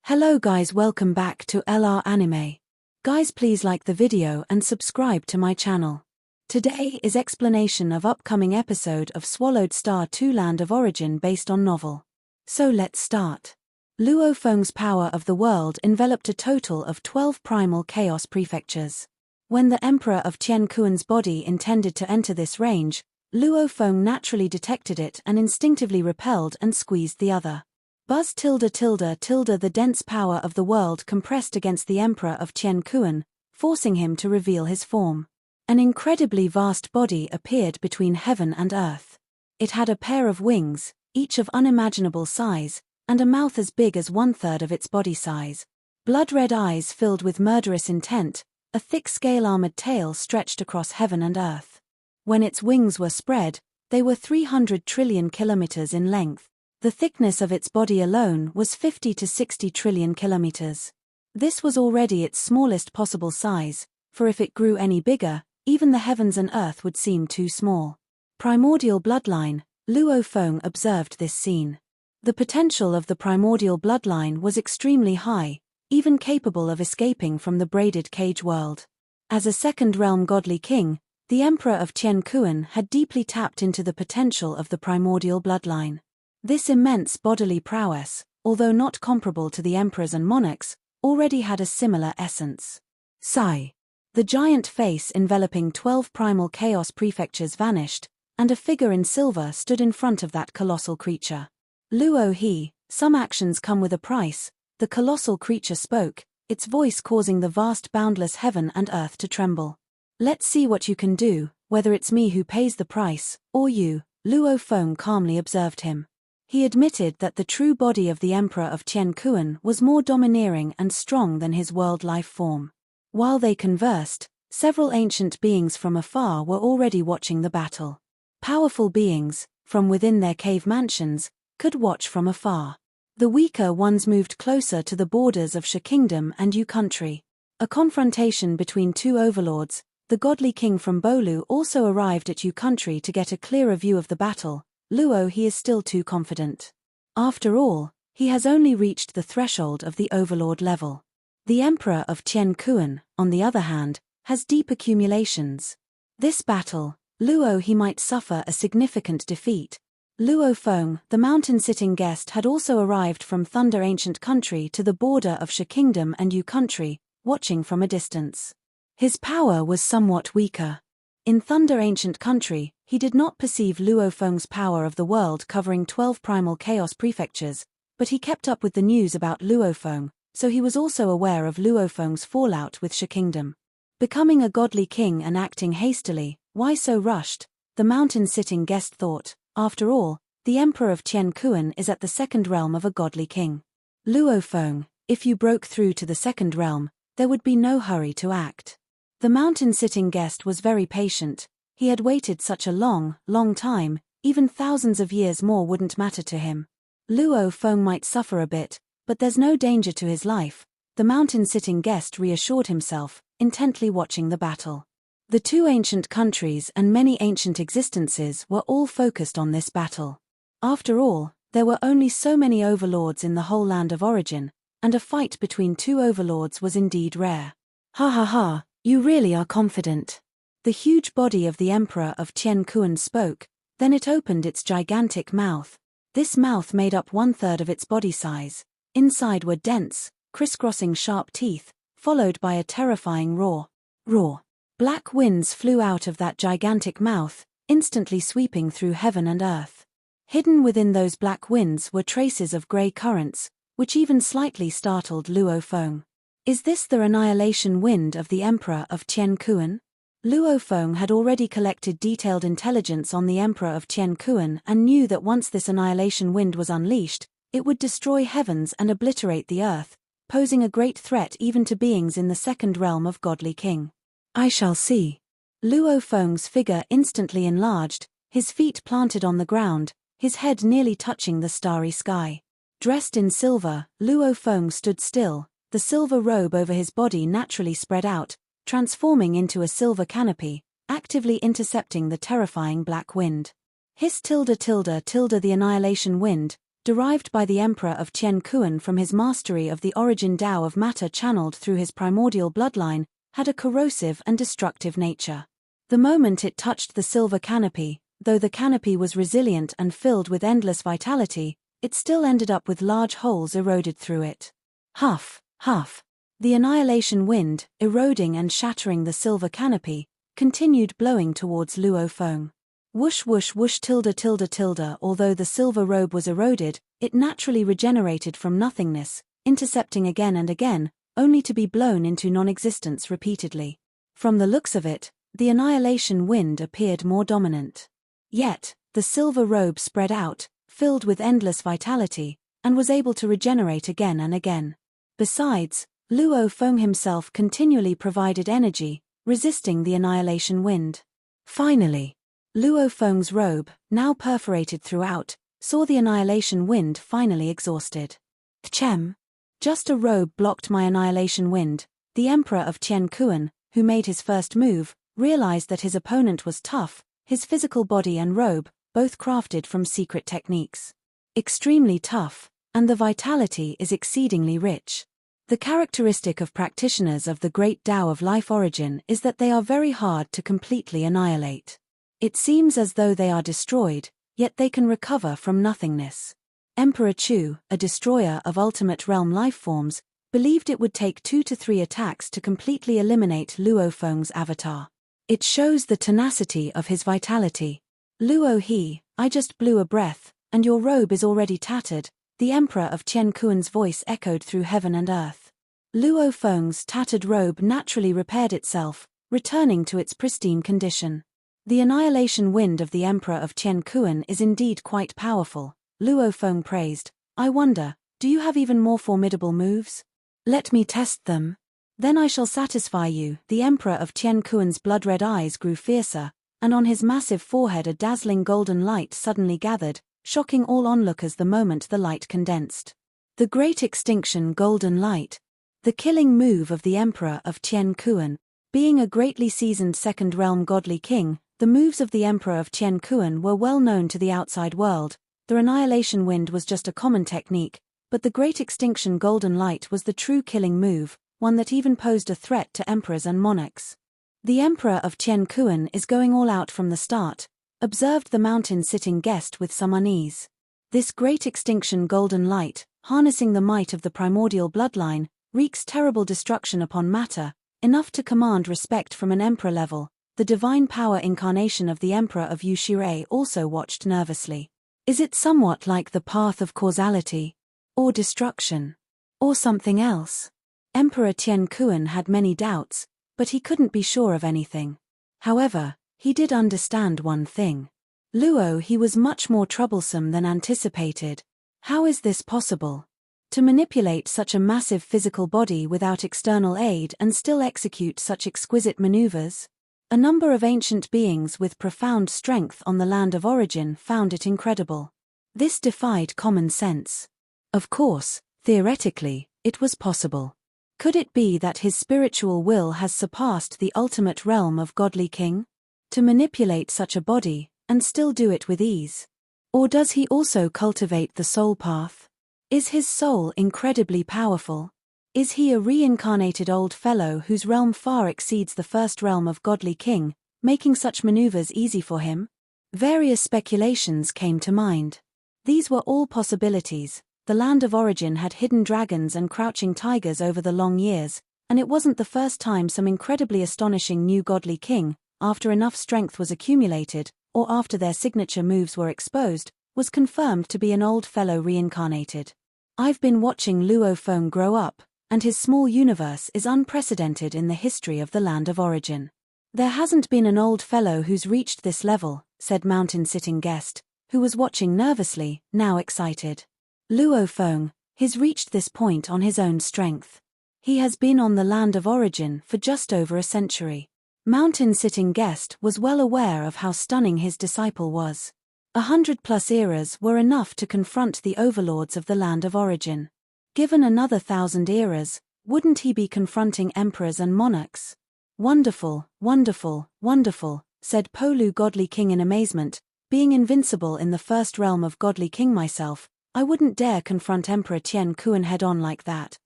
Hello guys, welcome back to LR Anime. Guys, please like the video and subscribe to my channel. Today is explanation of upcoming episode of Swallowed Star 2 Land of Origin based on novel. So let's start. Luo Feng's power of the world enveloped a total of 12 primal chaos prefectures. When the Emperor of Qianquan's body intended to enter this range, Luo Feng naturally detected it and instinctively repelled and squeezed the other. Buzz the dense power of the world compressed against the Emperor of Qianquan, forcing him to reveal his form. An incredibly vast body appeared between heaven and earth. It had a pair of wings, each of unimaginable size, and a mouth as big as 1/3 of its body size. Blood-red eyes filled with murderous intent, a thick scale-armored tail stretched across heaven and earth. When its wings were spread, they were 300 trillion kilometers in length. The thickness of its body alone was 50 to 60 trillion kilometers. This was already its smallest possible size, for if it grew any bigger, even the heavens and earth would seem too small. Primordial bloodline, Luo Feng observed this scene. The potential of the primordial bloodline was extremely high, even capable of escaping from the braided cage world. As a second-realm godly king, the Emperor of Qianquan had deeply tapped into the potential of the primordial bloodline. This immense bodily prowess, although not comparable to the emperors and monarchs, already had a similar essence. Sigh. The giant face enveloping 12 primal chaos prefectures vanished, and a figure in silver stood in front of that colossal creature. Luo He, some actions come with a price, the colossal creature spoke, its voice causing the vast boundless heaven and earth to tremble. Let's see what you can do, whether it's me who pays the price, or you, Luo Feng calmly observed him. He admitted that the true body of the Emperor of Qianquan was more domineering and strong than his world life form. While they conversed, several ancient beings from afar were already watching the battle. Powerful beings, from within their cave mansions, could watch from afar. The weaker ones moved closer to the borders of Sha Kingdom and Yu country. A confrontation between two overlords, the godly king from Bolu also arrived at Yu country to get a clearer view of the battle. Luo He is still too confident. After all, he has only reached the threshold of the overlord level. The Emperor of Qianquan, on the other hand, has deep accumulations. This battle, Luo He might suffer a significant defeat. Luo Feng, the mountain-sitting guest, had also arrived from Thunder Ancient Country to the border of Sha Kingdom and Yu country, watching from a distance. His power was somewhat weaker. In Thunder Ancient Country, he did not perceive Luo Feng's power of the world covering 12 primal chaos prefectures, but he kept up with the news about Luo Feng, so he was also aware of Luo Feng's fallout with Sha Kingdom. Becoming a godly king and acting hastily, why so rushed? The mountain-sitting guest thought. After all, the Emperor of Qianquan is at the second realm of a godly king. Luo Feng, if you broke through to the second realm, there would be no hurry to act. The mountain-sitting guest was very patient. He had waited such a long time, even thousands of years more wouldn't matter to him. Luo Feng might suffer a bit, but there's no danger to his life, the mountain-sitting guest reassured himself, intently watching the battle. The two ancient countries and many ancient existences were all focused on this battle. After all, there were only so many overlords in the whole land of origin, and a fight between two overlords was indeed rare. Ha ha ha, you really are confident. The huge body of the Emperor of Qianquan spoke, then it opened its gigantic mouth. This mouth made up 1/3 of its body size. Inside were dense, crisscrossing sharp teeth, followed by a terrifying roar. Roar. Black winds flew out of that gigantic mouth, instantly sweeping through heaven and earth. Hidden within those black winds were traces of grey currents, which even slightly startled Luo Feng. Is this the annihilation wind of the Emperor of Qianquan? Luo Feng had already collected detailed intelligence on the Emperor of Qianquan and knew that once this annihilation wind was unleashed, it would destroy heavens and obliterate the earth, posing a great threat even to beings in the second realm of godly king. I shall see. Luo Feng's figure instantly enlarged, his feet planted on the ground, his head nearly touching the starry sky. Dressed in silver, Luo Feng stood still, the silver robe over his body naturally spread out, transforming into a silver canopy, actively intercepting the terrifying black wind. Hiss ~~, the annihilation wind, derived by the Emperor of Tien Kuan from his mastery of the origin Tao of matter channeled through his primordial bloodline, had a corrosive and destructive nature. The moment it touched the silver canopy, though the canopy was resilient and filled with endless vitality, it still ended up with large holes eroded through it. Huff, huff. The annihilation wind, eroding and shattering the silver canopy, continued blowing towards Luo Feng. Whoosh whoosh whoosh tilde tilde tilde. Although the silver robe was eroded, it naturally regenerated from nothingness, intercepting again and again, only to be blown into non-existence repeatedly. From the looks of it, the annihilation wind appeared more dominant. Yet, the silver robe spread out, filled with endless vitality, and was able to regenerate again and again. Besides, Luo Feng himself continually provided energy, resisting the annihilation wind. Finally, Luo Feng's robe, now perforated throughout, saw the annihilation wind finally exhausted. Tchem. Just a robe blocked my annihilation wind. The Emperor of Tien Kuan, who made his first move, realized that his opponent was tough, his physical body and robe, both crafted from secret techniques. Extremely tough, and the vitality is exceedingly rich. The characteristic of practitioners of the great Tao of life origin is that they are very hard to completely annihilate. It seems as though they are destroyed, yet they can recover from nothingness. Emperor Chu, a destroyer of ultimate realm lifeforms, believed it would take 2 to 3 attacks to completely eliminate Luo Feng's avatar. It shows the tenacity of his vitality. Luo He, I just blew a breath, and your robe is already tattered, the Emperor of Tien Kuan's voice echoed through heaven and earth. Luo Feng's tattered robe naturally repaired itself, returning to its pristine condition. The annihilation wind of the Emperor of Tien Kuan is indeed quite powerful, Luo Feng praised. I wonder, do you have even more formidable moves? Let me test them. Then I shall satisfy you. The Emperor of Tien Kuan's blood-red eyes grew fiercer, and on his massive forehead a dazzling golden light suddenly gathered, shocking all onlookers the moment the light condensed. The Great Extinction Golden Light. The killing move of the Emperor of Tien Kuan. Being a greatly seasoned Second Realm godly king, the moves of the Emperor of Tien Kuan were well known to the outside world. The annihilation wind was just a common technique, but the Great Extinction Golden Light was the true killing move, one that even posed a threat to emperors and monarchs. The Emperor of Tien Kuan is going all out from the start, observed the mountain-sitting guest with some unease. This Great Extinction Golden Light, harnessing the might of the primordial bloodline, wreaks terrible destruction upon matter, enough to command respect from an emperor level. The divine power incarnation of the Emperor of Yushirei also watched nervously. Is it somewhat like the path of causality? Or destruction? Or something else? Emperor Tien Kuan had many doubts, but he couldn't be sure of anything. However, he did understand one thing. Luo He was much more troublesome than anticipated. How is this possible? To manipulate such a massive physical body without external aid and still execute such exquisite maneuvers? A number of ancient beings with profound strength on the land of origin found it incredible. This defied common sense. Of course, theoretically, it was possible. Could it be that his spiritual will has surpassed the ultimate realm of godly king? To manipulate such a body, and still do it with ease? Or does he also cultivate the soul path? Is his soul incredibly powerful? Is he a reincarnated old fellow whose realm far exceeds the first realm of godly king, making such maneuvers easy for him? Various speculations came to mind. These were all possibilities. The land of origin had hidden dragons and crouching tigers over the long years, and it wasn't the first time some incredibly astonishing new godly king, after enough strength was accumulated, or after their signature moves were exposed, was confirmed to be an old fellow reincarnated. I've been watching Luo Feng grow up, and his small universe is unprecedented in the history of the land of origin. There hasn't been an old fellow who's reached this level, said mountain-sitting guest, who was watching nervously, now excited. Luo Feng, he's reached this point on his own strength. He has been on the land of origin for just over a century. Mountain-sitting guest was well aware of how stunning his disciple was. 100+ eras were enough to confront the overlords of the land of origin. Given another 1,000 eras, wouldn't he be confronting emperors and monarchs? Wonderful, wonderful, wonderful, said Polu Godly King in amazement. Being invincible in the first realm of Godly King myself, I wouldn't dare confront Emperor Tian Kuan head-on like that.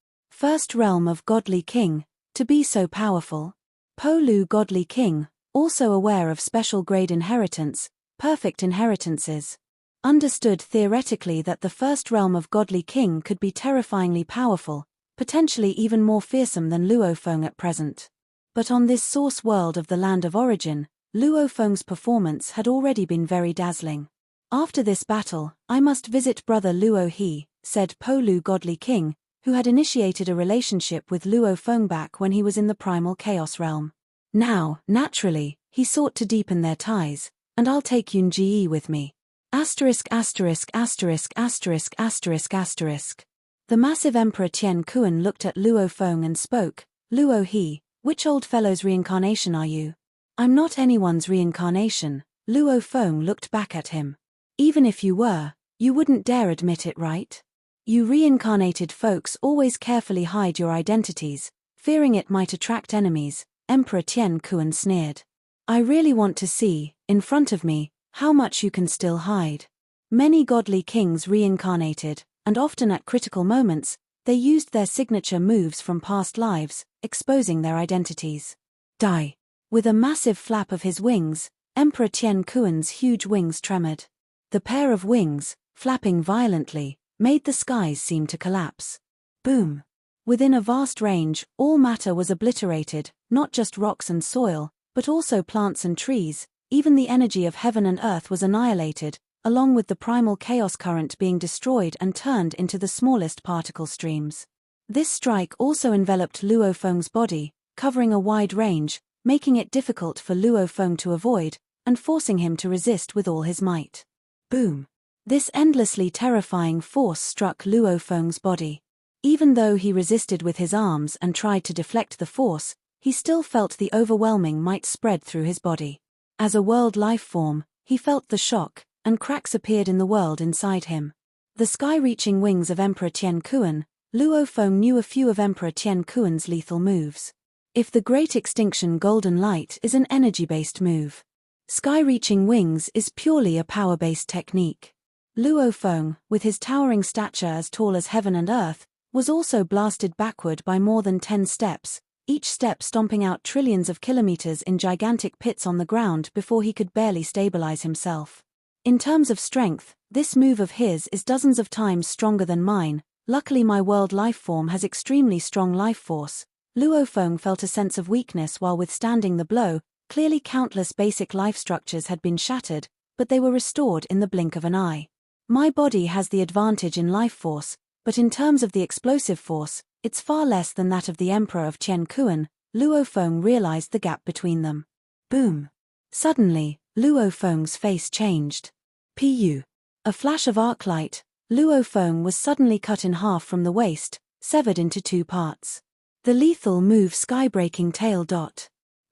First realm of godly king, to be so powerful. Po Lu godly king, also aware of special grade inheritance, perfect inheritances. Understood theoretically that the first realm of godly king could be terrifyingly powerful, potentially even more fearsome than Luo Feng at present. But on this source world of the land of origin, Luo Feng's performance had already been very dazzling. After this battle, I must visit brother Luo He, said Po Lu godly king, who had initiated a relationship with Luo Feng back when he was in the primal chaos realm. Now, naturally, he sought to deepen their ties, and I'll take Yun Ji with me. Asterisk asterisk asterisk asterisk asterisk asterisk. The massive Emperor Tian Kuan looked at Luo Feng and spoke, Luo He, which old fellow's reincarnation are you? I'm not anyone's reincarnation, Luo Feng looked back at him. Even if you were, you wouldn't dare admit it, right? You reincarnated folks always carefully hide your identities, fearing it might attract enemies, Emperor Tian Kuan sneered. I really want to see, in front of me, how much you can still hide. Many godly kings reincarnated, and often at critical moments, they used their signature moves from past lives, exposing their identities. Die. With a massive flap of his wings, Emperor Tian Kuan's huge wings tremored. The pair of wings, flapping violently, made the skies seem to collapse. Boom. Within a vast range, all matter was obliterated, not just rocks and soil, but also plants and trees. Even the energy of heaven and earth was annihilated, along with the primal chaos current being destroyed and turned into the smallest particle streams. This strike also enveloped Luo Feng's body, covering a wide range, making it difficult for Luo Feng to avoid, and forcing him to resist with all his might. Boom. This endlessly terrifying force struck Luo Feng's body. Even though he resisted with his arms and tried to deflect the force, he still felt the overwhelming might spread through his body. As a world life form, he felt the shock, and cracks appeared in the world inside him. The sky-reaching wings of Emperor Tian Kuan, Luo Feng knew a few of Emperor Tian Kuan's lethal moves. If the Great Extinction Golden Light is an energy-based move, sky-reaching wings is purely a power-based technique. Luo Feng, with his towering stature as tall as heaven and earth, was also blasted backward by more than 10 steps, each step stomping out trillions of kilometers in gigantic pits on the ground before he could barely stabilize himself. In terms of strength, this move of his is dozens of times stronger than mine. Luckily my world life form has extremely strong life force. Luo Feng felt a sense of weakness while withstanding the blow. Clearly countless basic life structures had been shattered, but they were restored in the blink of an eye. My body has the advantage in life force, but in terms of the explosive force, it's far less than that of the Emperor of Tian Kuan. Luo Feng realized the gap between them. Boom. Suddenly, Luo Feng's face changed. Pu. A flash of arc light, Luo Feng was suddenly cut in half from the waist, severed into 2 parts. The lethal move Skybreaking Tail.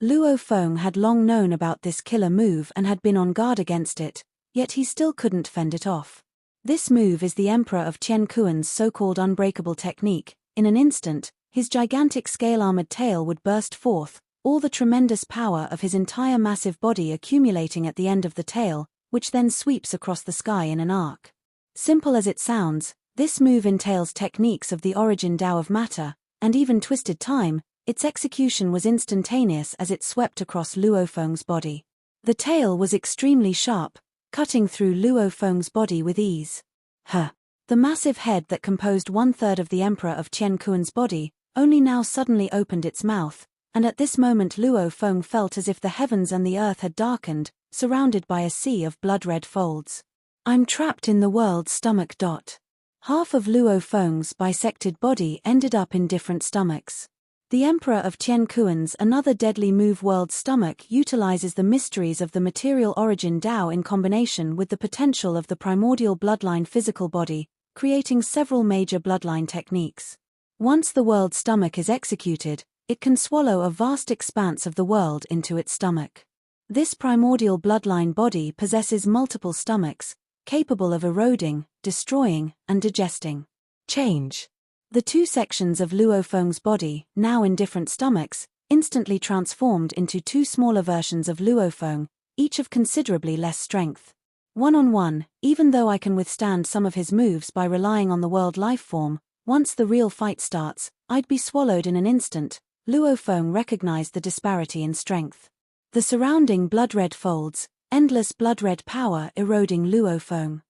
Luo Feng had long known about this killer move and had been on guard against it, yet he still couldn't fend it off. This move is the Emperor of Tian Kuan's so-called unbreakable technique. In an instant, his gigantic scale-armored tail would burst forth, all the tremendous power of his entire massive body accumulating at the end of the tail, which then sweeps across the sky in an arc. Simple as it sounds, this move entails techniques of the origin Tao of matter, and even twisted time. Its execution was instantaneous as it swept across Luo Feng's body. The tail was extremely sharp, cutting through Luo Feng's body with ease. The massive head that composed 1/3 of the Emperor of Tian Kuan's body, only now suddenly opened its mouth, and at this moment Luo Feng felt as if the heavens and the earth had darkened, surrounded by a sea of blood-red folds. I'm trapped in the world's stomach. Half of Luo Feng's bisected body ended up in different stomachs. The Emperor of Tian Kuan's another deadly move world stomach utilizes the mysteries of the material origin Tao in combination with the potential of the primordial bloodline physical body, creating several major bloodline techniques. Once the world stomach is executed, it can swallow a vast expanse of the world into its stomach. This primordial bloodline body possesses multiple stomachs, capable of eroding, destroying, and digesting. Change. The 2 sections of Luo Feng's body, now in different stomachs, instantly transformed into 2 smaller versions of Luo Feng, each of considerably less strength. One-on-one, even though I can withstand some of his moves by relying on the world life form, once the real fight starts, I'd be swallowed in an instant. Luo Feng recognized the disparity in strength. The surrounding blood-red folds, endless blood-red power eroding Luo Feng.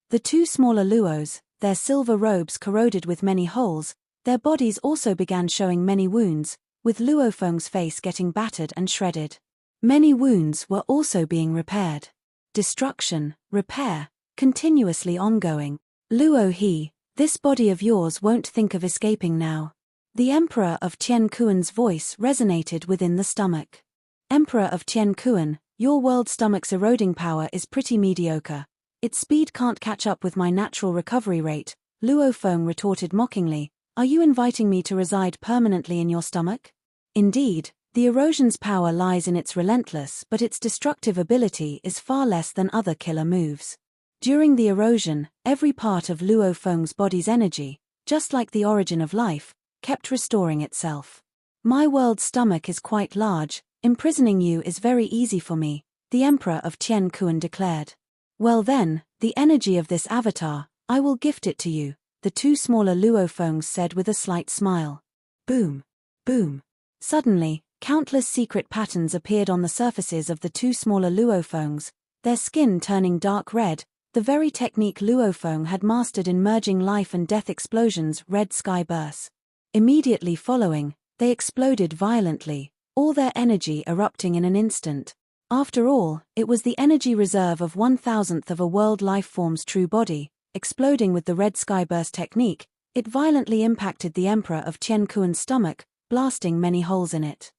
The two smaller Luos, their silver robes corroded with many holes, their bodies also began showing many wounds, with Luo Feng's face getting battered and shredded. Many wounds were also being repaired. Destruction, repair, continuously ongoing. Luo He, this body of yours won't think of escaping now. The Emperor of Tian Kuan's voice resonated within the stomach. Emperor of Tian Kuan, your world stomach's eroding power is pretty mediocre. Its speed can't catch up with my natural recovery rate, Luo Feng retorted mockingly. Are you inviting me to reside permanently in your stomach? Indeed, the erosion's power lies in its relentless but its destructive ability is far less than other killer moves. During the erosion, every part of Luo Feng's body's energy, just like the origin of life, kept restoring itself. My world's stomach is quite large, imprisoning you is very easy for me, the Emperor of Tian Kuan declared. Well then, the energy of this avatar, I will gift it to you, the two smaller Luo Fengs said with a slight smile. Boom. Boom. Suddenly, countless secret patterns appeared on the surfaces of the two smaller Luo Fengs, their skin turning dark red, the very technique Luo Feng had mastered in merging life and death explosions. Red sky bursts. Immediately following, they exploded violently, all their energy erupting in an instant. After all, it was the energy reserve of 1/1000th of a world life form's true body, exploding with the red skyburst technique. It violently impacted the Emperor of Tian Kuan's stomach, blasting many holes in it.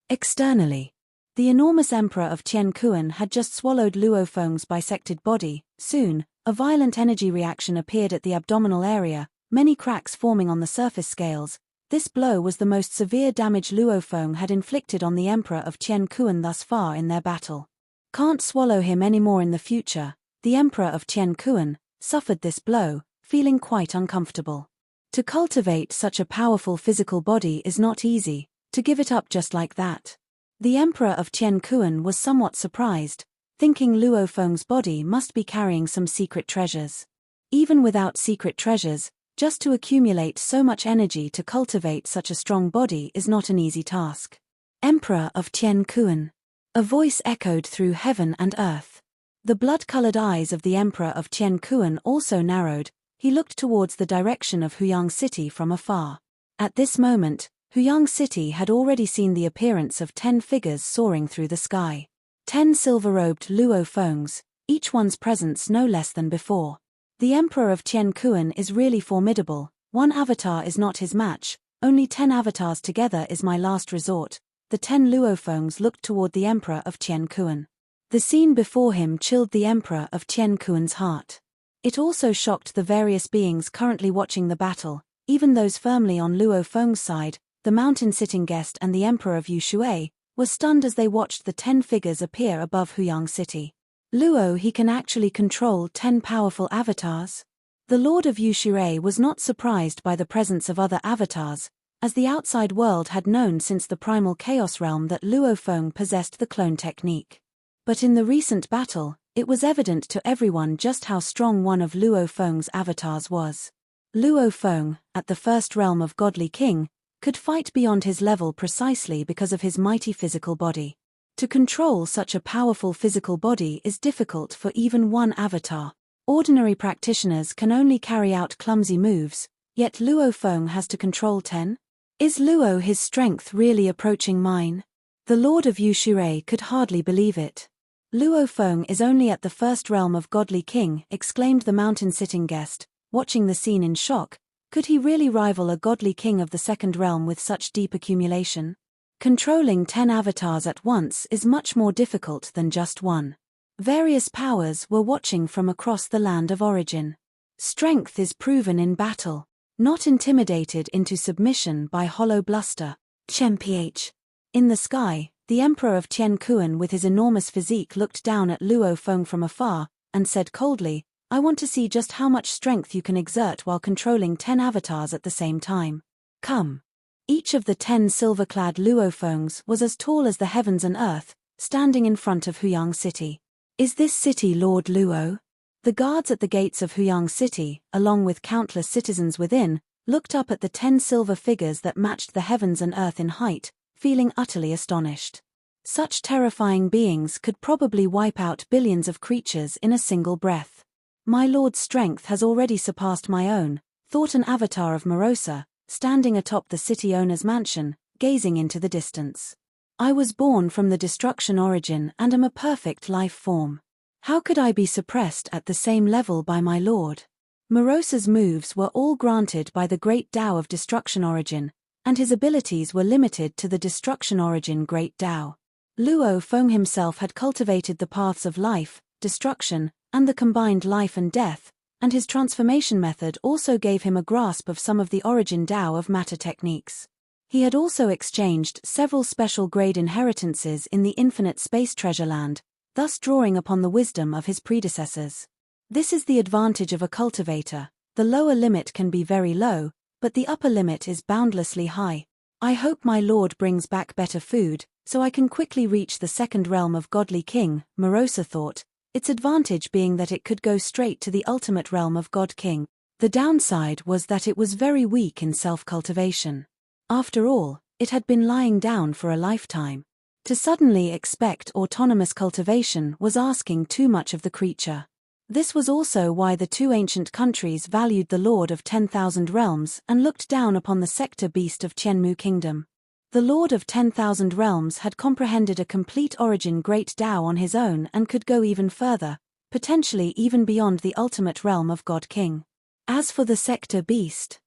Externally, the enormous Emperor of Tian Kuan had just swallowed Luo Feng's bisected body. Soon, a violent energy reaction appeared at the abdominal area, many cracks forming on the surface scales. This blow was the most severe damage Luo Feng had inflicted on the Emperor of Tian Kuan thus far in their battle. Can't swallow him anymore in the future, the Emperor of Tian Kuan suffered this blow, feeling quite uncomfortable. To cultivate such a powerful physical body is not easy, to give it up just like that. The Emperor of Tian Kuan was somewhat surprised, thinking Luo Feng's body must be carrying some secret treasures. Even without secret treasures, just to accumulate so much energy to cultivate such a strong body is not an easy task. Emperor of Tian Kuan. A voice echoed through heaven and earth. The blood-colored eyes of the Emperor of Tian Kuan also narrowed. He looked towards the direction of Huyang City from afar. At this moment, Huyang City had already seen the appearance of 10 figures soaring through the sky. 10 silver-robed Luo Fengs, each one's presence no less than before. The Emperor of Tian Kuan is really formidable. One avatar is not his match, only 10 avatars together is my last resort. The 10 Luo Fengs looked toward the Emperor of Tian Kuan. The scene before him chilled the Emperor of Tian Kuan's heart. It also shocked the various beings currently watching the battle, even those firmly on Luo Feng's side. The mountain-sitting guest and the Emperor of Yushui were stunned as they watched the 10 figures appear above Huyang City. Luo He can actually control 10 powerful avatars? The Lord of Yushui was not surprised by the presence of other avatars, as the outside world had known since the primal chaos realm that Luo Feng possessed the clone technique. But in the recent battle, it was evident to everyone just how strong one of Luo Feng's avatars was. Luo Feng, at the first realm of Godly King, could fight beyond his level precisely because of his mighty physical body. To control such a powerful physical body is difficult for even one avatar. Ordinary practitioners can only carry out clumsy moves, yet Luo Feng has to control 10? Is Luo his strength really approaching mine? The Lord of Yushui could hardly believe it. Luo Feng is only at the first realm of Godly King, exclaimed the mountain-sitting guest, watching the scene in shock. Could he really rival a Godly King of the second realm with such deep accumulation? Controlling 10 avatars at once is much more difficult than just one. Various powers were watching from across the land of origin. Strength is proven in battle, not intimidated into submission by hollow bluster. Chemph. In the sky, the Emperor of Tian Kuan with his enormous physique looked down at Luo Feng from afar, and said coldly, I want to see just how much strength you can exert while controlling 10 avatars at the same time. Come. Each of the 10 silver-clad Luo Fengs was as tall as the heavens and earth, standing in front of Huyang City. Is this city Lord Luo? The guards at the gates of Huyang City, along with countless citizens within, looked up at the 10 silver figures that matched the heavens and earth in height, feeling utterly astonished. Such terrifying beings could probably wipe out billions of creatures in a single breath. My lord's strength has already surpassed my own, thought an avatar of Morosa, standing atop the city owner's mansion, gazing into the distance. I was born from the destruction origin and am a perfect life form. How could I be suppressed at the same level by my lord? Morosa's moves were all granted by the great Tao of destruction origin, and his abilities were limited to the destruction origin great Tao. Luo Feng himself had cultivated the paths of life, destruction, and the combined life and death, and his transformation method also gave him a grasp of some of the origin Tao of matter techniques. He had also exchanged several special grade inheritances in the infinite space treasure land, thus drawing upon the wisdom of his predecessors. This is the advantage of a cultivator. The lower limit can be very low, but the upper limit is boundlessly high. I hope my lord brings back better food, so I can quickly reach the second realm of Godly King, Morosa thought, its advantage being that it could go straight to the ultimate realm of God King. The downside was that it was very weak in self-cultivation. After all, it had been lying down for a lifetime. To suddenly expect autonomous cultivation was asking too much of the creature. This was also why the two ancient countries valued the Lord of 10,000 Realms and looked down upon the sector beast of Qianmu Kingdom. The Lord of 10,000 Realms had comprehended a complete origin great Tao on his own and could go even further, potentially even beyond the ultimate realm of God King. As for the sector beast,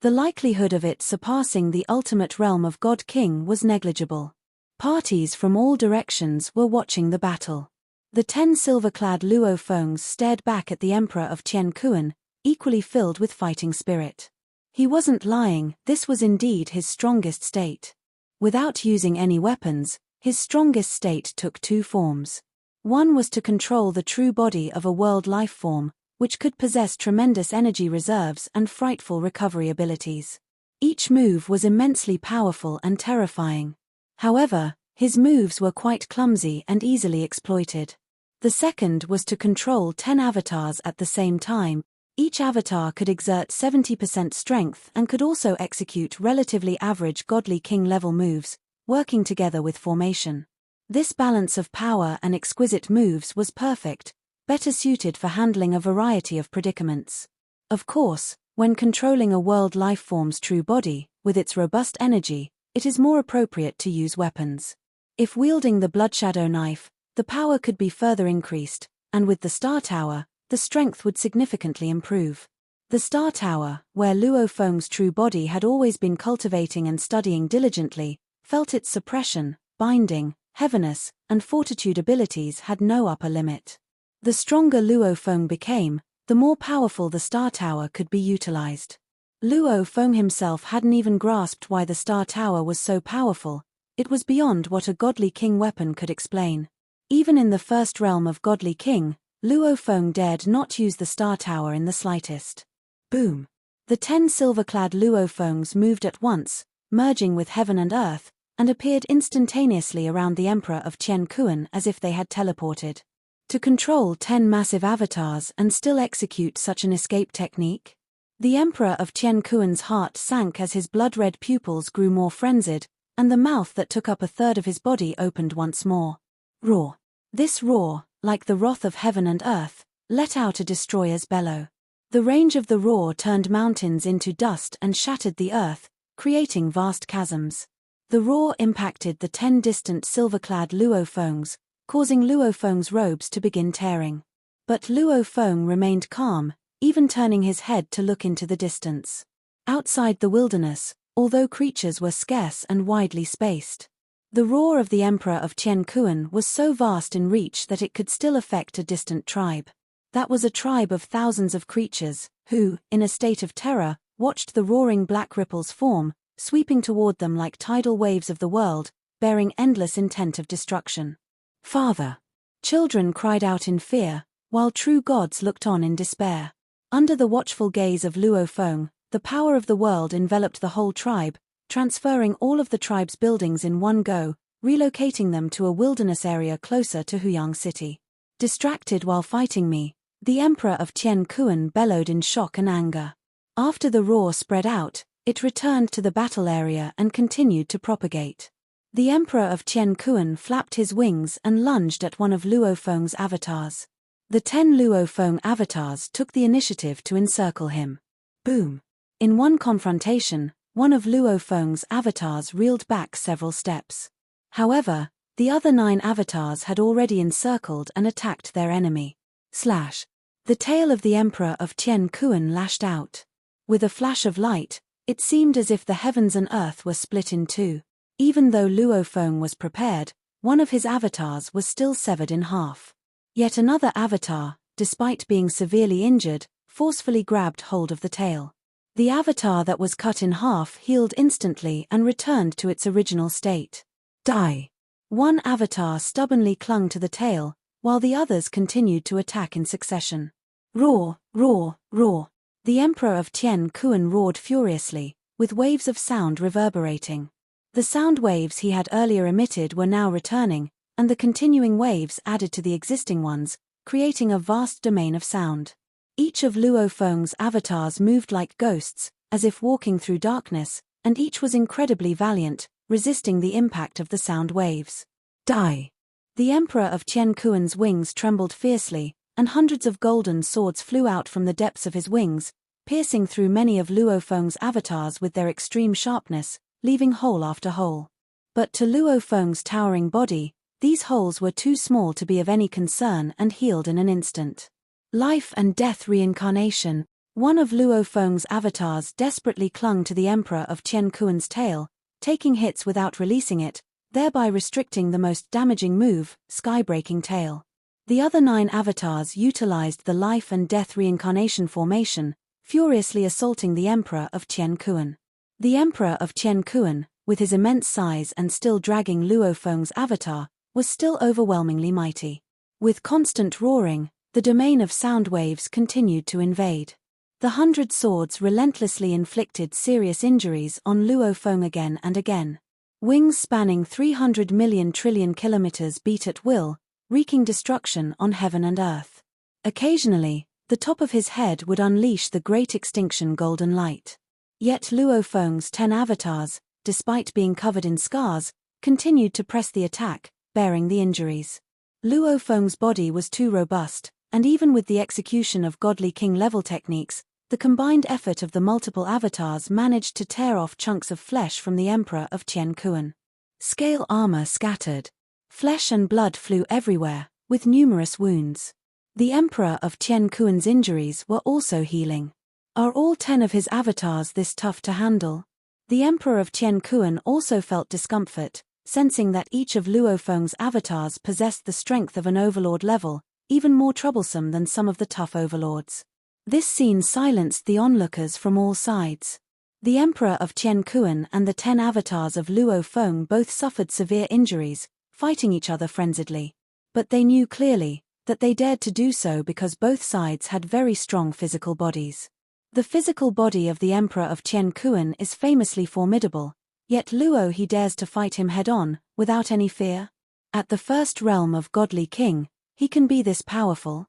the likelihood of it surpassing the ultimate realm of God King was negligible. Parties from all directions were watching the battle. The 10 silver-clad Luo Fengs stared back at the Emperor of Qian Kuan, equally filled with fighting spirit. He wasn't lying, this was indeed his strongest state. Without using any weapons, his strongest state took two forms. One was to control the true body of a world life form, which could possess tremendous energy reserves and frightful recovery abilities. Each move was immensely powerful and terrifying. However, his moves were quite clumsy and easily exploited. The second was to control 10 avatars at the same time. Each avatar could exert 70% strength and could also execute relatively average Godly King level moves, working together with formation. This balance of power and exquisite moves was perfect, better suited for handling a variety of predicaments. Of course, when controlling a world life form's true body, with its robust energy, it is more appropriate to use weapons. If wielding the Bloodshadow knife, the power could be further increased, and with the Star Tower, the strength would significantly improve. The Star Tower, where Luo Feng's true body had always been cultivating and studying diligently, felt its suppression, binding, heaviness, and fortitude abilities had no upper limit. The stronger Luo Feng became, the more powerful the Star Tower could be utilized. Luo Feng himself hadn't even grasped why the Star Tower was so powerful. It was beyond what a Godly King weapon could explain. Even in the first realm of Godly King, Luo Feng dared not use the Star Tower in the slightest. Boom! The 10 silver-clad Luo Fengs moved at once, merging with heaven and earth, and appeared instantaneously around the Emperor of Qian Kuan as if they had teleported. To control 10 massive avatars and still execute such an escape technique? The Emperor of Qian Kuan's heart sank as his blood-red pupils grew more frenzied, and the mouth that took up a third of his body opened once more. Roar! This roar, like the wrath of heaven and earth, let out a destroyer's bellow. The range of the roar turned mountains into dust and shattered the earth, creating vast chasms. The roar impacted the 10 distant silver-clad Luo Fengs, causing Luo Feng's robes to begin tearing. But Luo Feng remained calm, even turning his head to look into the distance. Outside the wilderness, although creatures were scarce and widely spaced, the roar of the Emperor of Qian Kuan was so vast in reach that it could still affect a distant tribe. That was a tribe of thousands of creatures, who, in a state of terror, watched the roaring black ripples form, sweeping toward them like tidal waves of the world, bearing endless intent of destruction. Father! Children cried out in fear, while true gods looked on in despair. Under the watchful gaze of Luo Feng, the power of the world enveloped the whole tribe, transferring all of the tribe's buildings in one go, relocating them to a wilderness area closer to Huyang City. Distracted while fighting me, the Emperor of Tien Kuan bellowed in shock and anger. After the roar spread out, it returned to the battle area and continued to propagate. The Emperor of Tien Kuan flapped his wings and lunged at one of Luo Feng's avatars. The 10 Luo Feng avatars took the initiative to encircle him. Boom! In one confrontation, one of Luo Feng's avatars reeled back several steps. However, the other 9 avatars had already encircled and attacked their enemy. Slash! The tail of the Emperor of Tien Kuan lashed out. With a flash of light, it seemed as if the heavens and earth were split in two. Even though Luo Feng was prepared, one of his avatars was still severed in half. Yet another avatar, despite being severely injured, forcefully grabbed hold of the tail. The avatar that was cut in half healed instantly and returned to its original state. Die! One avatar stubbornly clung to the tail, while the others continued to attack in succession. Roar, roar, roar! The Emperor of Tien Kuan roared furiously, with waves of sound reverberating. The sound waves he had earlier emitted were now returning, and the continuing waves added to the existing ones, creating a vast domain of sound. Each of Luo Feng's avatars moved like ghosts, as if walking through darkness, and each was incredibly valiant, resisting the impact of the sound waves. Die! The Emperor of Tien Kuan's wings trembled fiercely, and hundreds of golden swords flew out from the depths of his wings, piercing through many of Luo Feng's avatars with their extreme sharpness, leaving hole after hole. But to Luo Feng's towering body, these holes were too small to be of any concern and healed in an instant. Life and death reincarnation. One of Luo Feng's avatars desperately clung to the Emperor of Tien Kuan's tail, taking hits without releasing it, thereby restricting the most damaging move, Sky-breaking tail. The other 9 avatars utilized the life and death reincarnation formation, furiously assaulting the Emperor of Tien Kuan. The Emperor of Tien Kuan, with his immense size and still dragging Luo Feng's avatar, was still overwhelmingly mighty. With constant roaring, the domain of sound waves continued to invade. The 100 swords relentlessly inflicted serious injuries on Luo Feng again and again. Wings spanning 300 million trillion kilometers beat at will, wreaking destruction on heaven and earth. Occasionally, the top of his head would unleash the great extinction golden light. Yet Luo Feng's 10 avatars, despite being covered in scars, continued to press the attack, bearing the injuries. Luo Feng's body was too robust, and even with the execution of godly king-level techniques, the combined effort of the multiple avatars managed to tear off chunks of flesh from the Emperor of Tien Kuan. Scale armor scattered. Flesh and blood flew everywhere, with numerous wounds. The Emperor of Tien Kuan's injuries were also healing. Are all 10 of his avatars this tough to handle? The Emperor of Tien Kuan also felt discomfort, sensing that each of Luo Feng's avatars possessed the strength of an overlord level, even more troublesome than some of the tough overlords. This scene silenced the onlookers from all sides. The Emperor of Tien Kuan and the 10 avatars of Luo Feng both suffered severe injuries, fighting each other frenziedly. But they knew clearly that they dared to do so because both sides had very strong physical bodies. The physical body of the Emperor of Tien Kuan is famously formidable, yet Luo he dares to fight him head-on, without any fear. At the first realm of Godly King, he can be this powerful.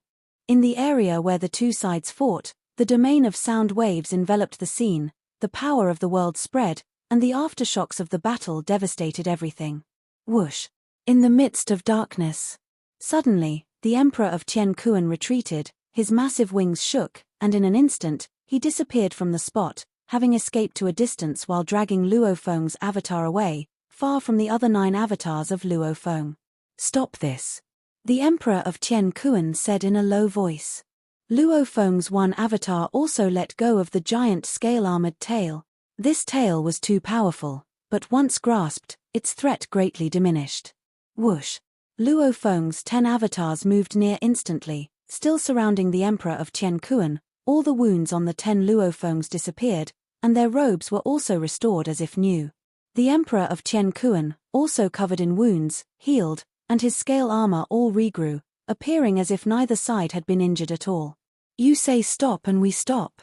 In the area where the two sides fought, the domain of sound waves enveloped the scene, the power of the world spread, and the aftershocks of the battle devastated everything. Whoosh! In the midst of darkness. Suddenly, the Emperor of Tien Kuan retreated, his massive wings shook, and in an instant, he disappeared from the spot, having escaped to a distance while dragging Luo Feng's avatar away, far from the other 9 avatars of Luo Feng. Stop this! The Emperor of Tien Kuan said in a low voice. Luo Feng's one avatar also let go of the giant scale-armored tail. This tail was too powerful, but once grasped, its threat greatly diminished. Whoosh! Luo Feng's 10 avatars moved near instantly, still surrounding the Emperor of Tien Kuan. All the wounds on the 10 Luo Fengs disappeared, and their robes were also restored as if new. The Emperor of Tien Kuan, also covered in wounds, healed, and his scale armor all regrew, appearing as if neither side had been injured at all. You say stop and we stop.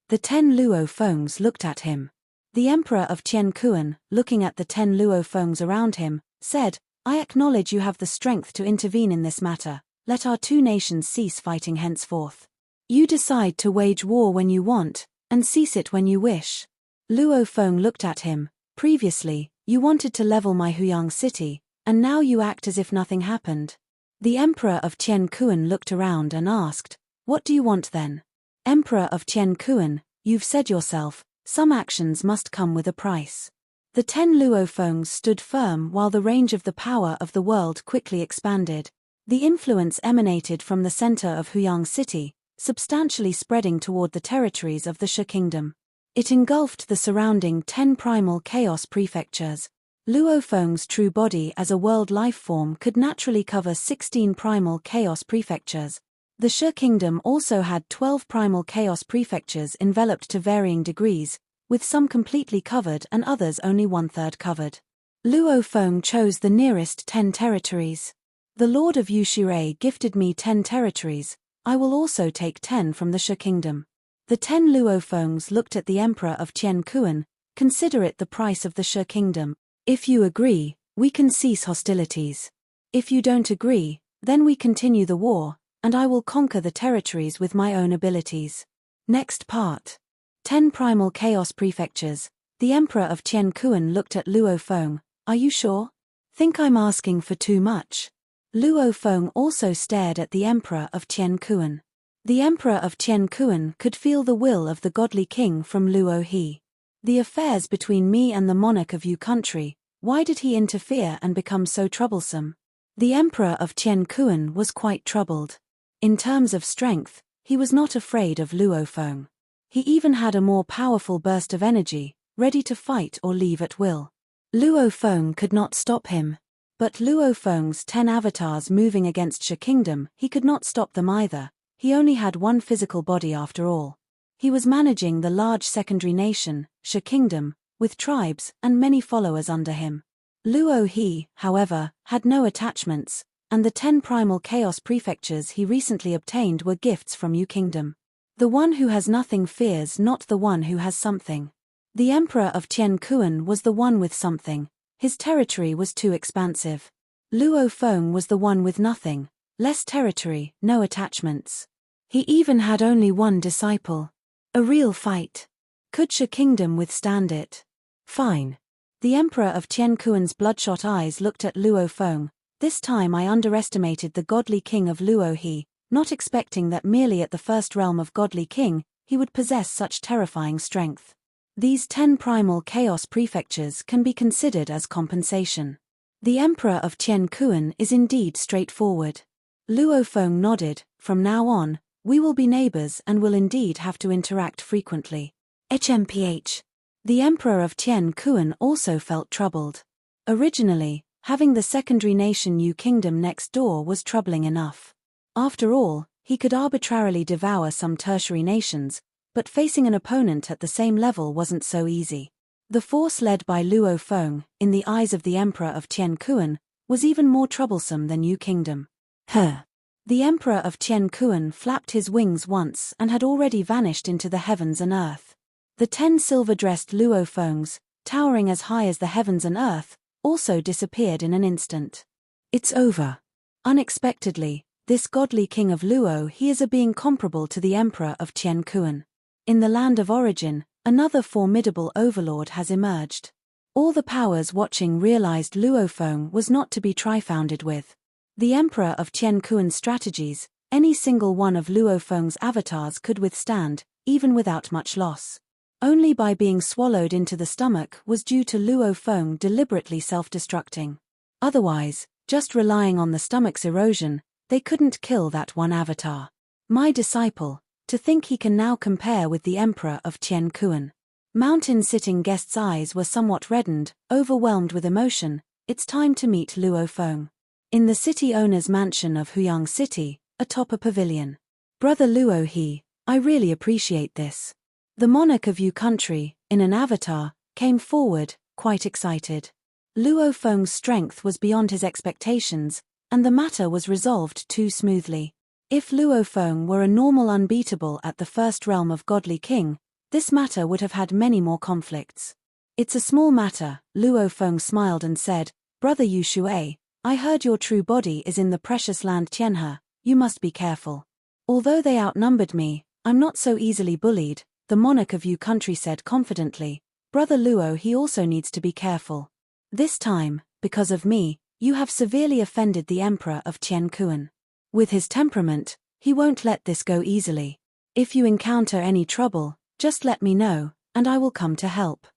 The 10 Luo Fengs looked at him. The Emperor of Tien Kuan, looking at the 10 Luo Fengs around him, said, I acknowledge you have the strength to intervene in this matter, let our two nations cease fighting henceforth. You decide to wage war when you want, and cease it when you wish. Luo Feng looked at him. Previously, you wanted to level my Huyang city, and now you act as if nothing happened. The Emperor of Tian Kuan looked around and asked, what do you want then? Emperor of Tian Kuan, you've said yourself, some actions must come with a price. The 10 Luo Fengs stood firm while the range of the power of the world quickly expanded. The influence emanated from the center of Huyang city, substantially spreading toward the territories of the Shi kingdom. It engulfed the surrounding 10 primal chaos prefectures. Luo Feng's true body as a world life form could naturally cover 16 primal chaos prefectures. The Shi kingdom also had 12 primal chaos prefectures enveloped to varying degrees, with some completely covered and others only 1/3 covered. Luo Feng chose the nearest 10 territories. The Lord of Yushirei gifted me 10 territories, I will also take 10 from the Shi kingdom. The 10 Luo Fengs looked at the Emperor of Tian Kuan. Consider it the price of the Shi kingdom. If you agree, we can cease hostilities. If you don't agree, then we continue the war, and I will conquer the territories with my own abilities. Next part. 10 primal chaos prefectures. The Emperor of Tian Kuan looked at Luo Feng. Are you sure? Think I'm asking for too much? Luo Feng also stared at the Emperor of Tian Kuan. The Emperor of Tian Kuan could feel the will of the godly king from Luo He. The affairs between me and the monarch of Yu country, why did he interfere and become so troublesome? The Emperor of Tian Kuan was quite troubled. In terms of strength, he was not afraid of Luo Feng. He even had a more powerful burst of energy, ready to fight or leave at will. Luo Feng could not stop him. But Luo Feng's 10 avatars moving against Shi kingdom, he could not stop them either. He only had one physical body after all. He was managing the large secondary nation, Shi kingdom, with tribes and many followers under him. Luo He, however, had no attachments, and the 10 primal chaos prefectures he recently obtained were gifts from Yu kingdom. The one who has nothing fears not the one who has something. The Emperor of Tian Kuan was the one with something. His territory was too expansive. Luo Feng was the one with nothing, less territory, no attachments. He even had only one disciple. A real fight. Could Shi kingdom withstand it? Fine. The Emperor of Tian Kuan's bloodshot eyes looked at Luo Feng. This time I underestimated the godly king of Luo He, not expecting that merely at the first realm of godly king, he would possess such terrifying strength. These 10 primal chaos prefectures can be considered as compensation. The Emperor of Tian Kuan is indeed straightforward. Luo Feng nodded. From now on, we will be neighbors and will indeed have to interact frequently. HMPH. The Emperor of Tian Kuan also felt troubled. Originally, having the secondary nation Yu kingdom next door was troubling enough. After all, he could arbitrarily devour some tertiary nations, but facing an opponent at the same level wasn't so easy. The force led by Luo Feng, in the eyes of the Emperor of Tian Kuan, was even more troublesome than Yu kingdom. The Emperor of Tian Kuan flapped his wings once and had already vanished into the heavens and earth. The 10 silver-dressed Luo Fengs, towering as high as the heavens and earth, also disappeared in an instant. It's over. Unexpectedly, this godly king of Luo He is a being comparable to the Emperor of Tian Kuan. In the land of origin, another formidable overlord has emerged. All the powers watching realized Luo Feng was not to be trifunded with. The Emperor of Tian Kuan's strategies, any single one of Luo Feng's avatars could withstand, even without much loss. Only by being swallowed into the stomach was due to Luo Feng deliberately self-destructing. Otherwise, just relying on the stomach's erosion, they couldn't kill that one avatar. My disciple, to think he can now compare with the Emperor of Tian Kuan. Mountain-sitting guest's eyes were somewhat reddened, overwhelmed with emotion. It's time to meet Luo Feng. In the city owner's mansion of Huyang City, atop a pavilion. Brother Luo He, I really appreciate this. The monarch of Yu country, in an avatar, came forward, quite excited. Luo Feng's strength was beyond his expectations, and the matter was resolved too smoothly. If Luo Feng were a normal unbeatable at the first realm of godly king, this matter would have had many more conflicts. It's a small matter, Luo Feng smiled and said, Brother Yu Shuai, I heard your true body is in the precious land Tianhe. you must be careful. Although they outnumbered me, I'm not so easily bullied, the monarch of Yu country said confidently. Brother Luo, he also needs to be careful. This time, because of me, you have severely offended the emperor of Tien Kuan. With his temperament, he won't let this go easily. If you encounter any trouble, just let me know, and I will come to help.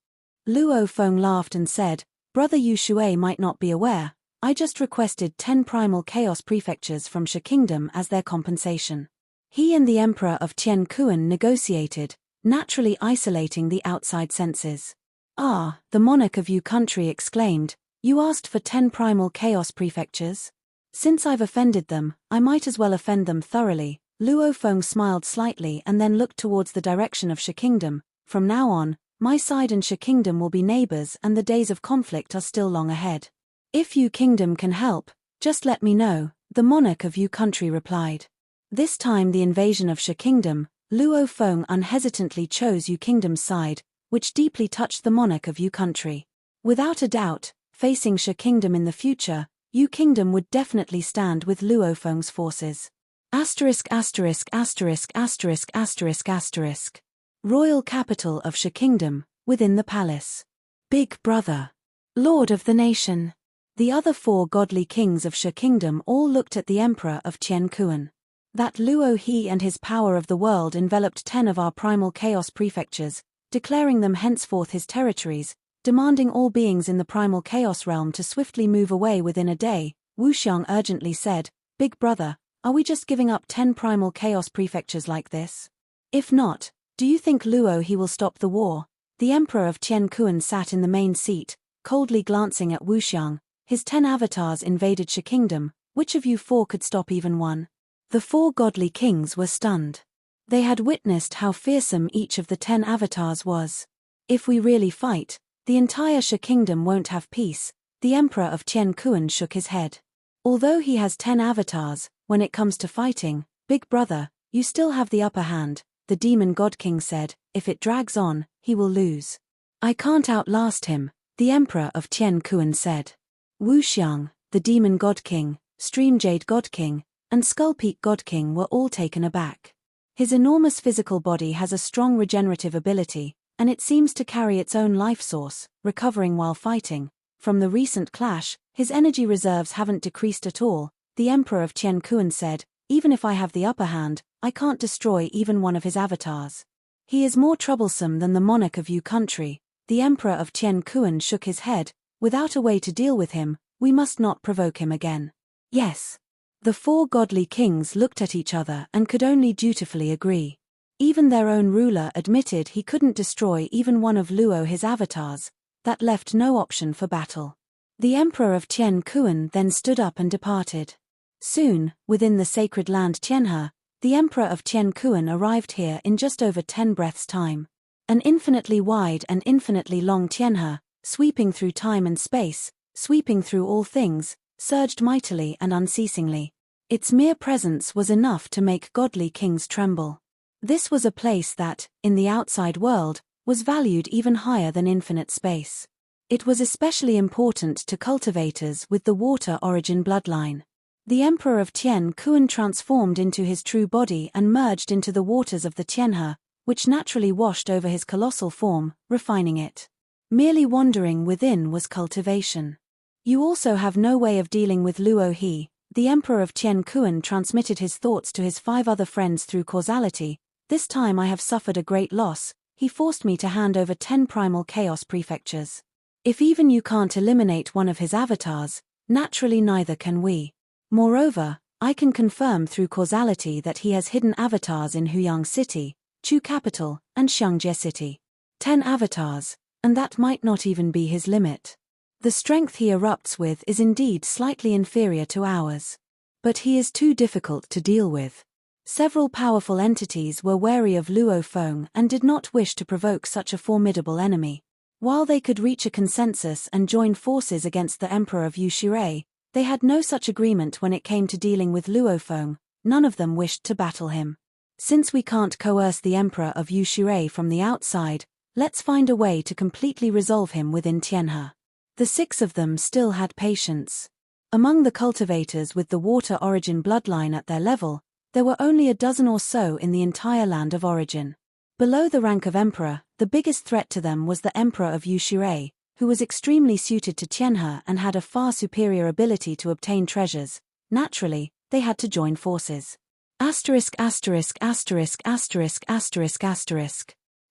Luo Feng laughed and said, Brother Yu Shui might not be aware, I just requested 10 primal chaos prefectures from Shi Kingdom as their compensation. He and the emperor of Tien Kuan negotiated, naturally isolating the outside senses. Ah, the monarch of Yu country exclaimed, you asked for 10 primal chaos prefectures? Since I've offended them, I might as well offend them thoroughly. Luo Feng smiled slightly and then looked towards the direction of Shi Kingdom. From now on, my side and Shi Kingdom will be neighbors and the days of conflict are still long ahead. If Yu Kingdom can help, just let me know, the monarch of Yu country replied. This time the invasion of Shi Kingdom, Luo Feng unhesitantly chose Yu Kingdom's side, which deeply touched the monarch of Yu country. Without a doubt, facing Shi Kingdom in the future, Yu Kingdom would definitely stand with Luo Feng's forces. Asterisk asterisk asterisk asterisk asterisk asterisk. Royal capital of Shi Kingdom, within the palace. Big Brother. Lord of the nation. The other 4 godly kings of Shi Kingdom all looked at the emperor of Tien Kuan. That Luo he and his power of the world enveloped 10 of our primal chaos prefectures, declaring them henceforth his territories, demanding all beings in the primal chaos realm to swiftly move away within a day. Wu Xiang urgently said, Big Brother, are we just giving up 10 primal chaos prefectures like this? If not, do you think Luo he will stop the war? The emperor of Tien Kuan sat in the main seat, coldly glancing at Wu Xiang. His 10 avatars invaded Shi Kingdom, which of you 4 could stop even one? The 4 godly kings were stunned. They had witnessed how fearsome each of the 10 avatars was. If we really fight, the entire Shi Kingdom won't have peace. The emperor of Tien Kuan shook his head. Although he has 10 avatars, when it comes to fighting, Big Brother, you still have the upper hand, the demon god king said. If it drags on, he will lose. I can't outlast him, the emperor of Tien Kuan said. Wu Xiang, the demon god king, Streamjade god king, and Skullpeak god king were all taken aback. His enormous physical body has a strong regenerative ability, and it seems to carry its own life source, recovering while fighting. From the recent clash, his energy reserves haven't decreased at all. The emperor of Tien Kuan said, even if I have the upper hand, I can't destroy even one of his avatars. He is more troublesome than the monarch of Yu country. The emperor of Tien Kuan shook his head. Without a way to deal with him, we must not provoke him again. Yes. The 4 godly kings looked at each other and could only dutifully agree. Even their own ruler admitted he couldn't destroy even one of Luo his avatars. That left no option for battle. The emperor of Tien Kuan then stood up and departed. Soon, within the sacred land Tianhe, the emperor of Tien Kuan arrived here in just over 10 breaths' time. An infinitely wide and infinitely long Tianhe, sweeping through time and space, sweeping through all things, surged mightily and unceasingly. Its mere presence was enough to make godly kings tremble. This was a place that, in the outside world, was valued even higher than infinite space. It was especially important to cultivators with the water origin bloodline. The emperor of Tien Kuan transformed into his true body and merged into the waters of the Tianhe, which naturally washed over his colossal form, refining it. Merely wandering within was cultivation. You also have no way of dealing with Luo he. The emperor of Tien Kuan transmitted his thoughts to his 5 other friends through causality. This time I have suffered a great loss. He forced me to hand over 10 primal chaos prefectures. If even you can't eliminate one of his avatars, naturally neither can we. Moreover, I can confirm through causality that he has hidden avatars in Huyang City, Chu Capital, and Xiangjie City. 10 avatars, and that might not even be his limit. The strength he erupts with is indeed slightly inferior to ours. But he is too difficult to deal with. Several powerful entities were wary of Luo Feng and did not wish to provoke such a formidable enemy. While they could reach a consensus and join forces against the Emperor of Yushirei, they had no such agreement when it came to dealing with Luo Feng. None of them wished to battle him. Since we can't coerce the Emperor of Yushirei from the outside, let's find a way to completely resolve him within Tianhe. The 6 of them still had patience. Among the cultivators with the water origin bloodline at their level, there were only a dozen or so in the entire land of origin. Below the rank of emperor, the biggest threat to them was the emperor of Yushirei, who was extremely suited to Tianhe and had a far superior ability to obtain treasures. Naturally, they had to join forces.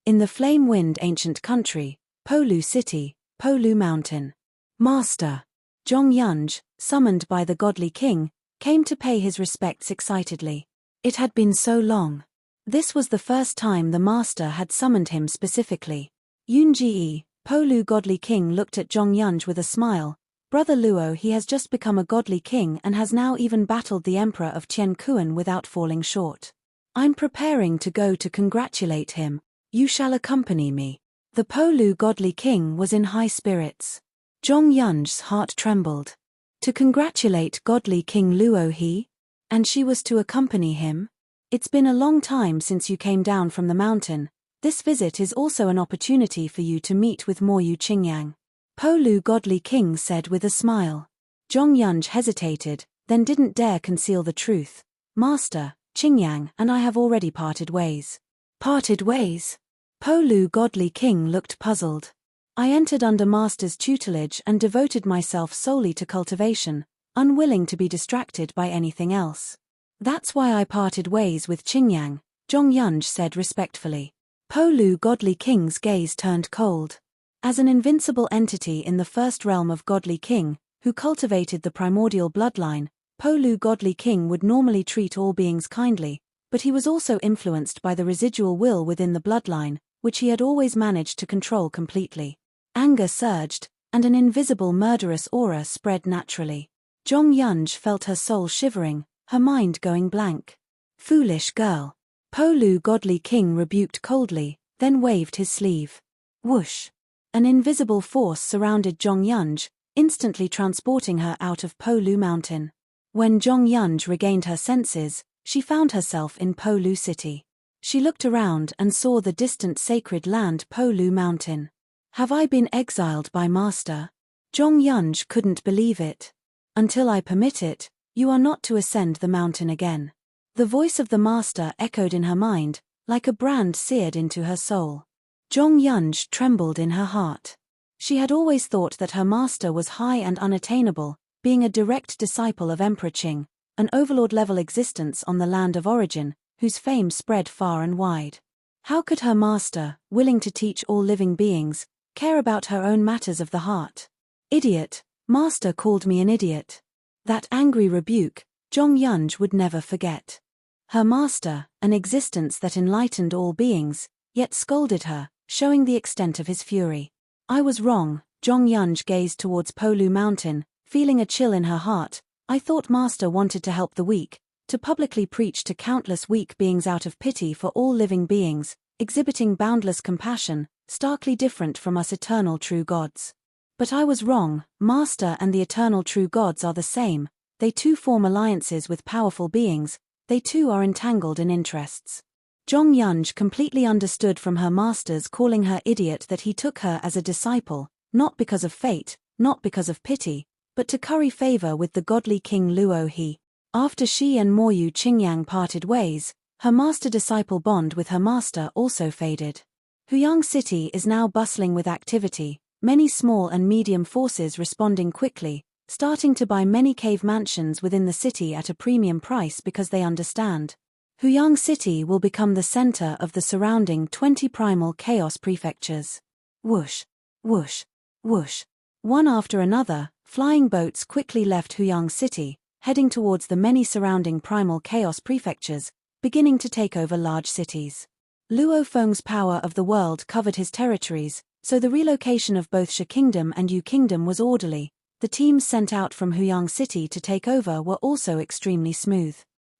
In the flame-wind ancient country, Polu City, Polu Mountain. Master Zhongyunj, summoned by the godly king, came to pay his respects excitedly. It had been so long. This was the first time the master had summoned him specifically. Yunji, Polu godly king, looked at Zhongyunj with a smile. Brother Luo, he has just become a godly king and has now even battled the emperor of Qiankuan without falling short. I'm preparing to go to congratulate him. You shall accompany me. The Polu godly king was in high spirits. Zhongyunj's heart trembled. To congratulate godly King Luo he? And she was to accompany him? It's been a long time since you came down from the mountain. This visit is also an opportunity for you to meet with Moyu Qingyang. Polu godly king said with a smile. Zhongyunj hesitated, then didn't dare conceal the truth. Master, Qingyang and I have already parted ways. Parted ways? Polu godly king looked puzzled. I entered under master's tutelage and devoted myself solely to cultivation, unwilling to be distracted by anything else. That's why I parted ways with Qingyang, Zhongyunj said respectfully. Polu godly king's gaze turned cold. As an invincible entity in the first realm of godly king, who cultivated the primordial bloodline, Polu godly king would normally treat all beings kindly, but he was also influenced by the residual will within the bloodline, which he had always managed to control completely. Anger surged, and an invisible murderous aura spread naturally. Zhongyunj felt her soul shivering, her mind going blank. Foolish girl. Polu godly king rebuked coldly, then waved his sleeve. Whoosh. An invisible force surrounded Zhongyunj, instantly transporting her out of Polu Mountain. When Zhongyunj regained her senses, she found herself in Polu City. She looked around and saw the distant sacred land Polu Mountain. Have I been exiled by master? Zhongyunj couldn't believe it. Until I permit it, you are not to ascend the mountain again. The voice of the master echoed in her mind, like a brand seared into her soul. Zhongyunj trembled in her heart. She had always thought that her master was high and unattainable, being a direct disciple of Emperor Qing, an overlord-level existence on the land of origin, whose fame spread far and wide. How could her master, willing to teach all living beings, care about her own matters of the heart? Idiot, master called me an idiot. That angry rebuke, Zhongyunj would never forget. Her master, an existence that enlightened all beings, yet scolded her, showing the extent of his fury. I was wrong. Zhongyunj gazed towards Polu Mountain, feeling a chill in her heart. I thought master wanted to help the weak, to publicly preach to countless weak beings out of pity for all living beings, exhibiting boundless compassion, starkly different from us eternal true gods. But I was wrong. Master and the eternal true gods are the same. They too form alliances with powerful beings. They too are entangled in interests. Zhongyunj completely understood from her master's calling her idiot that he took her as a disciple, not because of fate, not because of pity, but to curry favor with the godly King Luo he. After she and Moyu Qingyang parted ways, her master-disciple bond with her master also faded. Huyang City is now bustling with activity, many small and medium forces responding quickly, starting to buy many cave mansions within the city at a premium price because they understand. Huyang City will become the center of the surrounding 20 primal chaos prefectures. Whoosh, whoosh, whoosh. One after another, flying boats quickly left Huyang City, heading towards the many surrounding primal chaos prefectures, beginning to take over large cities. Luo Feng's power of the world covered his territories, so the relocation of both Shi Kingdom and Yu Kingdom was orderly. The teams sent out from Huyang City to take over were also extremely smooth.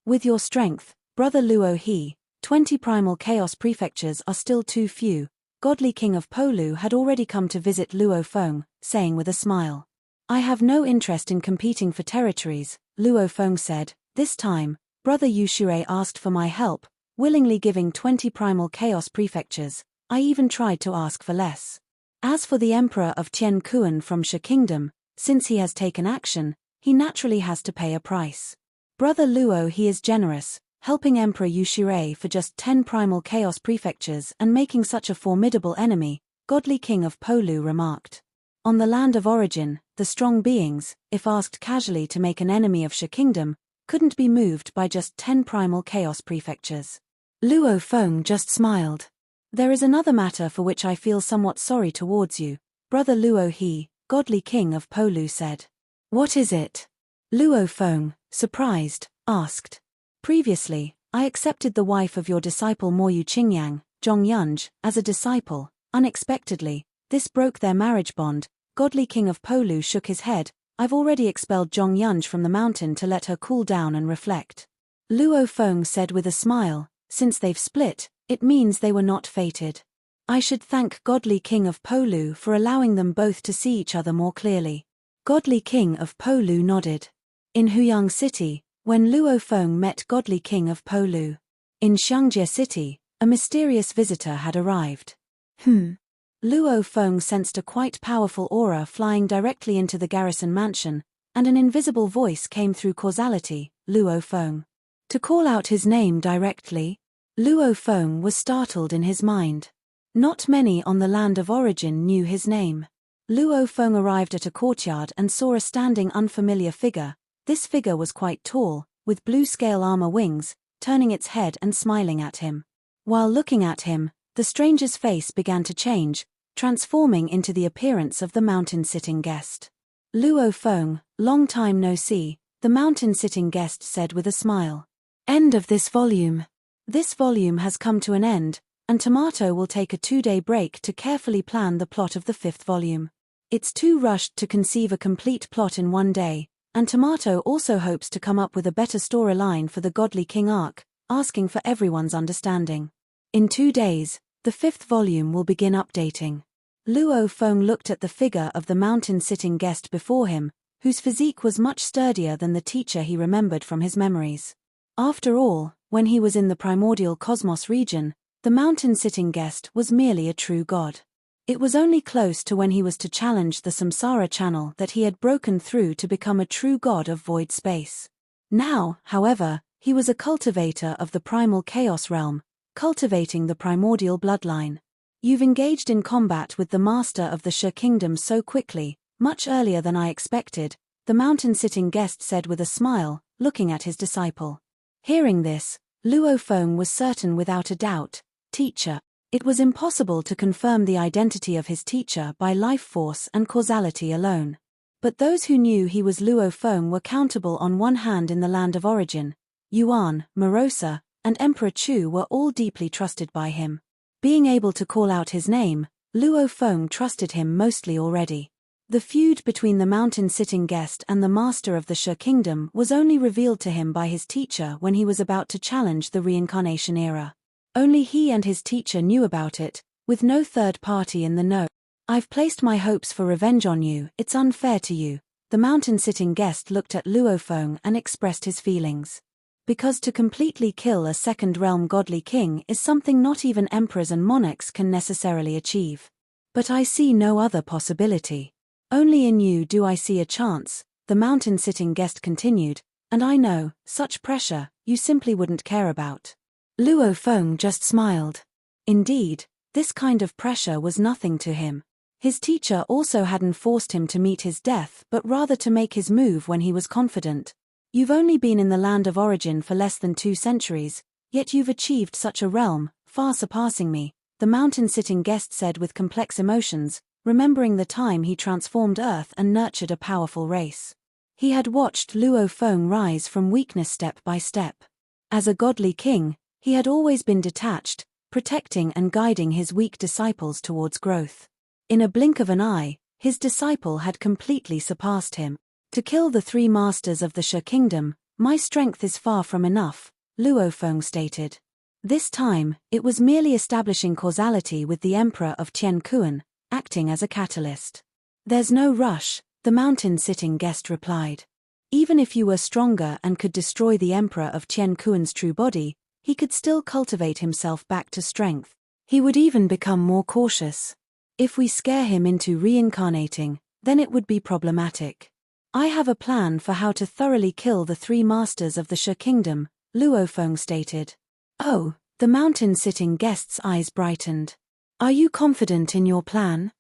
With your strength, Brother Luo he, 20 primal chaos prefectures are still too few. Godly King of Polu had already come to visit Luo Feng, saying with a smile. I have no interest in competing for territories, Luo Feng said. This time, Brother Yushirei asked for my help, willingly giving 20 primal chaos prefectures. I even tried to ask for less. As for the Emperor of Qiankuan from Shi Kingdom, since he has taken action, he naturally has to pay a price. Brother Luo, he is generous, helping Emperor Yushirei for just 10 primal chaos prefectures and making such a formidable enemy, godly king of Polu remarked. On the land of origin, the strong beings, if asked casually to make an enemy of Shi Kingdom, couldn't be moved by just 10 primal chaos prefectures. Luo Feng just smiled. There is another matter for which I feel somewhat sorry towards you, Brother Luo, he, godly king of Polu, said. What is it? Luo Feng, surprised, asked. Previously, I accepted the wife of your disciple Moyu Qingyang, Zhong Yunj, as a disciple. Unexpectedly, this broke their marriage bond. Godly king of Polu shook his head. I've already expelled Zhong Yunj from the mountain to let her cool down and reflect. Luo Feng said with a smile, since they've split, it means they were not fated. I should thank Godly king of Polu for allowing them both to see each other more clearly. Godly king of Polu nodded. In Huyang City, when Luo Feng met Godly king of Polu. In Xiangjie City, a mysterious visitor had arrived. Luo Feng sensed a quite powerful aura flying directly into the garrison mansion, and an invisible voice came through causality, Luo Feng. To call out his name directly? Luo Feng was startled in his mind. Not many on the land of origin knew his name. Luo Feng arrived at a courtyard and saw a standing unfamiliar figure. This figure was quite tall, with blue scale armor wings, turning its head and smiling at him. While looking at him, the stranger's face began to change, transforming into the appearance of the mountain-sitting guest. Luo Feng, long time no see, the mountain-sitting guest said with a smile. End of this volume. This volume has come to an end, and Tomato will take a 2-day break to carefully plan the plot of the 5th volume. It's too rushed to conceive a complete plot in one day, and Tomato also hopes to come up with a better storyline for the Godly King arc, asking for everyone's understanding. In 2 days, the 5th volume will begin updating. Luo Feng looked at the figure of the mountain-sitting guest before him, whose physique was much sturdier than the teacher he remembered from his memories. After all, when he was in the primordial cosmos region, the mountain-sitting guest was merely a true god. It was only close to when he was to challenge the Samsara channel that he had broken through to become a true god of void space. Now, however, he was a cultivator of the primal chaos realm, cultivating the primordial bloodline. You've engaged in combat with the master of the Shi Kingdom so quickly, much earlier than I expected, the mountain-sitting guest said with a smile, looking at his disciple. Hearing this, Luo Feng was certain without a doubt, teacher. It was impossible to confirm the identity of his teacher by life force and causality alone. But those who knew he was Luo Feng were countable on one hand in the land of origin. Yuan, Morosa, and Emperor Chu were all deeply trusted by him. Being able to call out his name, Luo Feng trusted him mostly already. The feud between the mountain-sitting guest and the master of the Shi Kingdom was only revealed to him by his teacher when he was about to challenge the reincarnation era. Only he and his teacher knew about it, with no third party in the know. I've placed my hopes for revenge on you, it's unfair to you. The mountain-sitting guest looked at Luo Feng and expressed his feelings. Because to completely kill a second-realm godly king is something not even emperors and monarchs can necessarily achieve. But I see no other possibility. Only in you do I see a chance, the mountain-sitting guest continued, and I know, such pressure, you simply wouldn't care about. Luo Feng just smiled. Indeed, this kind of pressure was nothing to him. His teacher also hadn't forced him to meet his death but rather to make his move when he was confident. You've only been in the land of origin for less than 2 centuries, yet you've achieved such a realm, far surpassing me, the mountain-sitting guest said with complex emotions, remembering the time he transformed Earth and nurtured a powerful race. He had watched Luo Feng rise from weakness step by step. As a godly king, he had always been detached, protecting and guiding his weak disciples towards growth. In a blink of an eye, his disciple had completely surpassed him. To kill the 3 masters of the Shi Kingdom, my strength is far from enough, Luo Feng stated. This time, it was merely establishing causality with the Emperor of Tianquan, acting as a catalyst. There's no rush, the mountain-sitting guest replied. Even if you were stronger and could destroy the Emperor of Tianquan's true body, he could still cultivate himself back to strength. He would even become more cautious. If we scare him into reincarnating, then it would be problematic. I have a plan for how to thoroughly kill the three masters of the Sha kingdom, Luo Feng stated. Oh, the mountain-sitting guest's eyes brightened. Are you confident in your plan?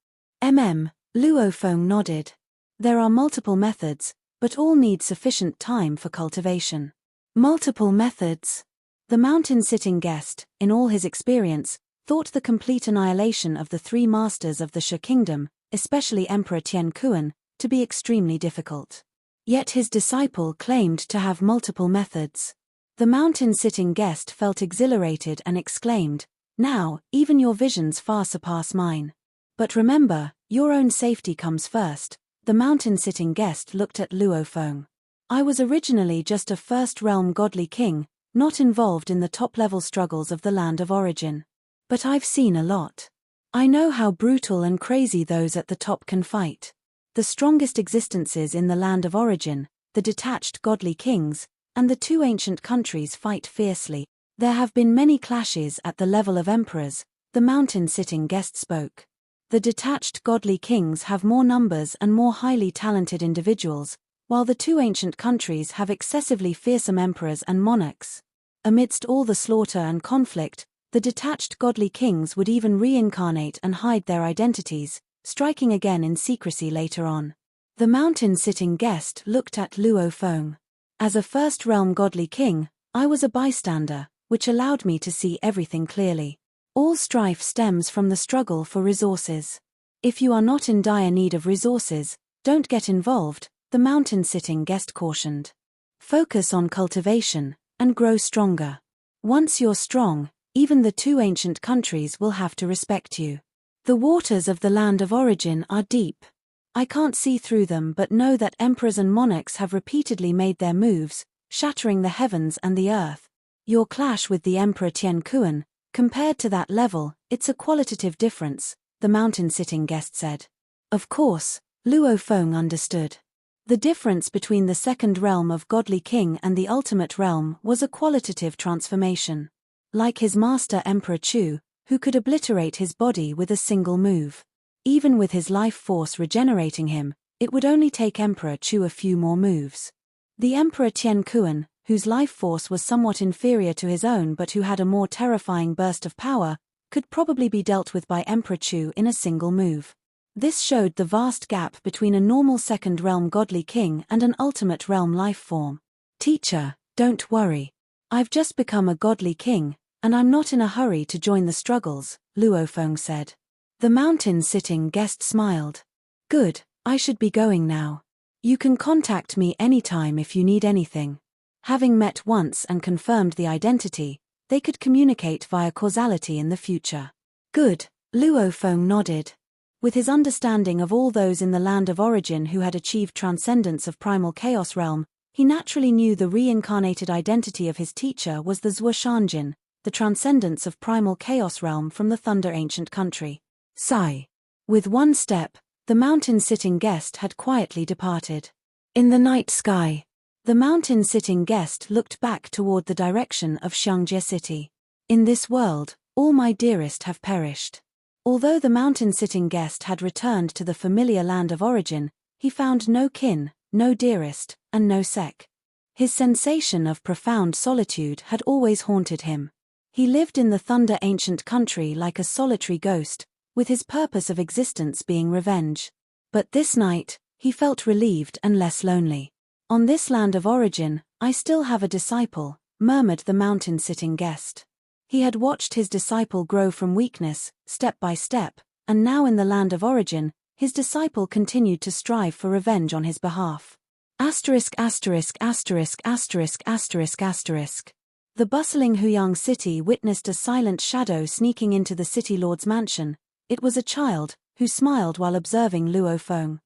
Luo Feng nodded. There are multiple methods, but all need sufficient time for cultivation. Multiple methods? The mountain-sitting guest, in all his experience, thought the complete annihilation of the three masters of the Sha kingdom, especially Emperor Tian Kuan, to be extremely difficult. Yet his disciple claimed to have multiple methods. The mountain-sitting guest felt exhilarated and exclaimed, "Now, even your visions far surpass mine. But remember, your own safety comes first." The mountain-sitting guest looked at Luo Feng. I was originally just a first-realm godly king, not involved in the top-level struggles of the land of origin. But I've seen a lot. I know how brutal and crazy those at the top can fight. The strongest existences in the land of origin, the detached godly kings, and the two ancient countries fight fiercely. There have been many clashes at the level of emperors, the mountain-sitting guest spoke. The detached godly kings have more numbers and more highly talented individuals, while the two ancient countries have excessively fearsome emperors and monarchs. Amidst all the slaughter and conflict, the detached godly kings would even reincarnate and hide their identities, striking again in secrecy later on. The mountain-sitting guest looked at Luo Feng. As a first-realm godly king, I was a bystander, which allowed me to see everything clearly. All strife stems from the struggle for resources. If you are not in dire need of resources, don't get involved, the mountain-sitting guest cautioned. Focus on cultivation, and grow stronger. Once you're strong, even the two ancient countries will have to respect you. The waters of the land of origin are deep. I can't see through them but know that emperors and monarchs have repeatedly made their moves, shattering the heavens and the earth. Your clash with the Emperor Tian Kuan, compared to that level, it's a qualitative difference, the mountain-sitting guest said. Of course, Luo Feng understood. The difference between the second realm of godly king and the ultimate realm was a qualitative transformation. Like his master Emperor Chu, who could obliterate his body with a single move. Even with his life force regenerating him, it would only take Emperor Chu a few more moves. The Emperor Tian Kuan, whose life force was somewhat inferior to his own but who had a more terrifying burst of power, could probably be dealt with by Emperor Chu in a single move. This showed the vast gap between a normal second-realm godly king and an ultimate realm life form. Teacher, don't worry. I've just become a godly king, and I'm not in a hurry to join the struggles, Luo Feng said. The mountain-sitting guest smiled. Good, I should be going now. You can contact me anytime if you need anything. Having met once and confirmed the identity, they could communicate via causality in the future. Good, Luo Feng nodded. With his understanding of all those in the land of origin who had achieved transcendence of primal chaos realm, he naturally knew the reincarnated identity of his teacher was the Zuoshanjin, the transcendence of primal chaos realm from the Thunder ancient country. Sigh. With one step, the mountain-sitting guest had quietly departed. In the night sky, the mountain-sitting guest looked back toward the direction of Xiangjie city. In this world, all my dearest have perished. Although the mountain-sitting guest had returned to the familiar land of origin, he found no kin, no dearest, and no sec. His sensation of profound solitude had always haunted him. He lived in the Thunder ancient country like a solitary ghost, with his purpose of existence being revenge. But this night, he felt relieved and less lonely. On this land of origin, I still have a disciple, murmured the mountain-sitting guest. He had watched his disciple grow from weakness, step by step, and now in the land of origin, his disciple continued to strive for revenge on his behalf. Asterisk asterisk asterisk asterisk asterisk asterisk. The bustling Huyang city witnessed a silent shadow sneaking into the city lord's mansion. It was a child, who smiled while observing Luo Feng.